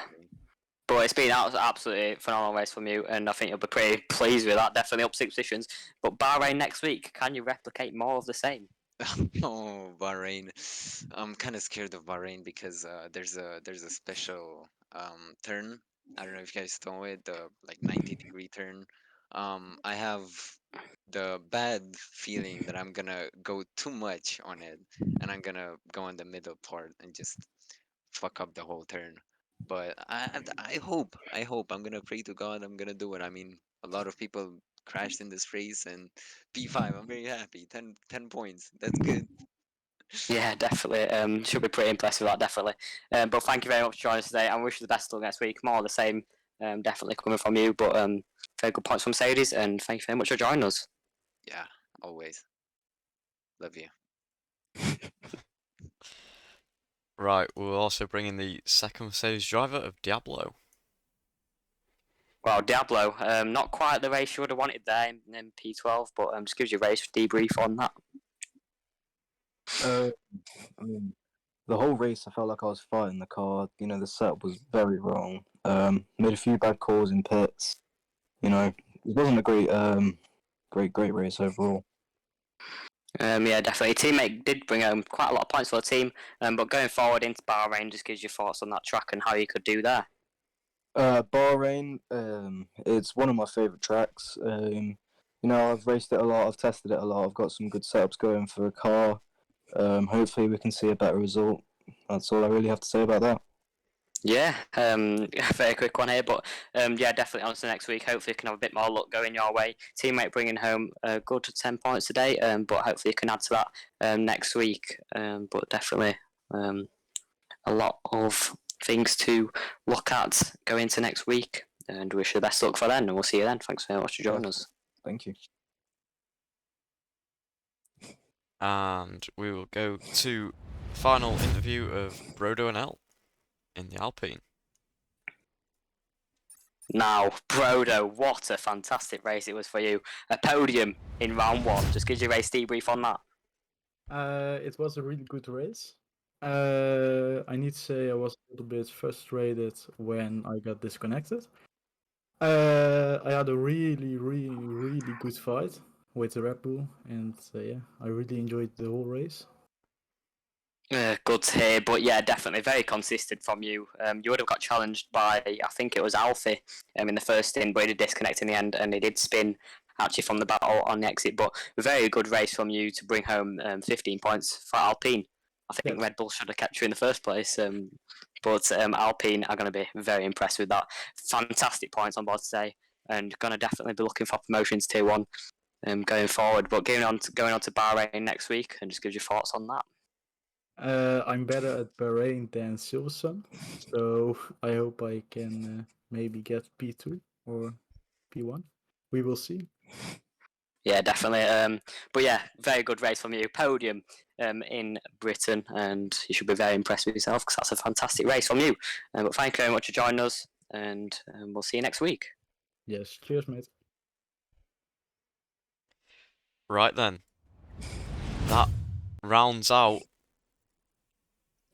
But it's been absolutely phenomenal race from you, and I think you'll be pretty pleased with that. Definitely up 6 positions. But Bahrain next week, can you replicate more of the same? Oh, Bahrain. I'm kind of scared of Bahrain because there's a special turn. I don't know if you guys know it, the like 90-degree turn. I have the bad feeling that I'm gonna go too much on it, and I'm gonna go in the middle part and just fuck up the whole turn. But I hope I'm gonna pray to God I'm gonna do it. I mean, a lot of people crashed in this race, and P5, I'm very happy. 10 points. That's good. Yeah, definitely. Should be pretty impressed with that, definitely. But thank you very much for joining us today, and wish you the best of luck next week. More of the same, definitely coming from you. But very good points from Mercedes, and thank you very much for joining us. Yeah, always. Love you. Right, we'll also bring in the second Mercedes driver of Diablo. Well, Diablo, not quite the race you would have wanted there in P12, but just gives you a race debrief on that. I mean, the whole race, I felt like I was fighting the car. You know, the setup was very wrong. Made a few bad calls in pits. You know, it wasn't a great race overall. Yeah, definitely. Teammate did bring home quite a lot of points for the team, but going forward into Bahrain just gives you thoughts on that track and how you could do there. Bahrain, it's one of my favorite tracks. You know, I've raced it a lot. I've tested it a lot. I've got some good setups going for a car. Hopefully, we can see a better result. That's all I really have to say about that. Yeah, very quick one here, but yeah, definitely on to next week. Hopefully, you can have a bit more luck going your way. Teammate bringing home a good 10 points today, but hopefully you can add to that next week. But definitely a lot of things to look at going into next week, and wish you the best luck for then, and we'll see you then. Thanks very much for joining us. Thank you. And we will go to final interview of Brodo and El in the Alpine. Now, Brodo, what a fantastic race it was for you. A podium in round one. Just gives you a race debrief on that. It was a really good race. I need to say I was a little bit frustrated when I got disconnected. I had a really good fight with the Red Bull, and yeah, I really enjoyed the whole race. Good to hear, but yeah, definitely very consistent from you. You would have got challenged by, I think it was Alfie, in the first stint, but he did disconnect in the end, and he did spin actually from the battle on the exit. But a very good race from you to bring home 15 points for Alpine. I think Yes. Red Bull should have kept you in the first place, but Alpine are going to be very impressed with that. Fantastic points on board today, and going to definitely be looking for promotions tier 1 going forward. But going on to Bahrain next week, and just give your thoughts on that. I'm better at Bahrain than Silverstone, so I hope I can maybe get P2 or P1. We will see. Yeah, definitely. But yeah, very good race from you. Podium in Britain, and you should be very impressed with yourself because that's a fantastic race from you. But thank you very much for joining us, and we'll see you next week. Yes, cheers, mate. Right then, that rounds out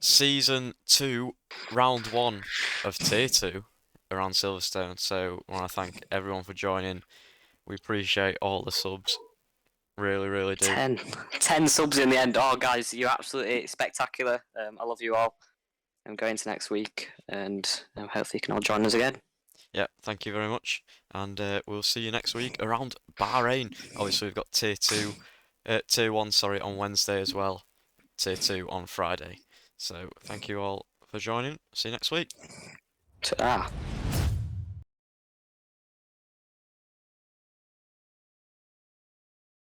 Season 2, Round 1 of Tier 2 around Silverstone. So I want to thank everyone for joining. We appreciate all the subs. Really do. 10 subs in the end. Oh, guys, you're absolutely spectacular. I love you all. I'm going to next week, and hopefully you can all join us again. Yeah, thank you very much, and we'll see you next week around Bahrain. Obviously, we've got Tier 1, sorry, on Wednesday as well. Tier 2 on Friday. So thank you all for joining. See you next week. Ta-ra.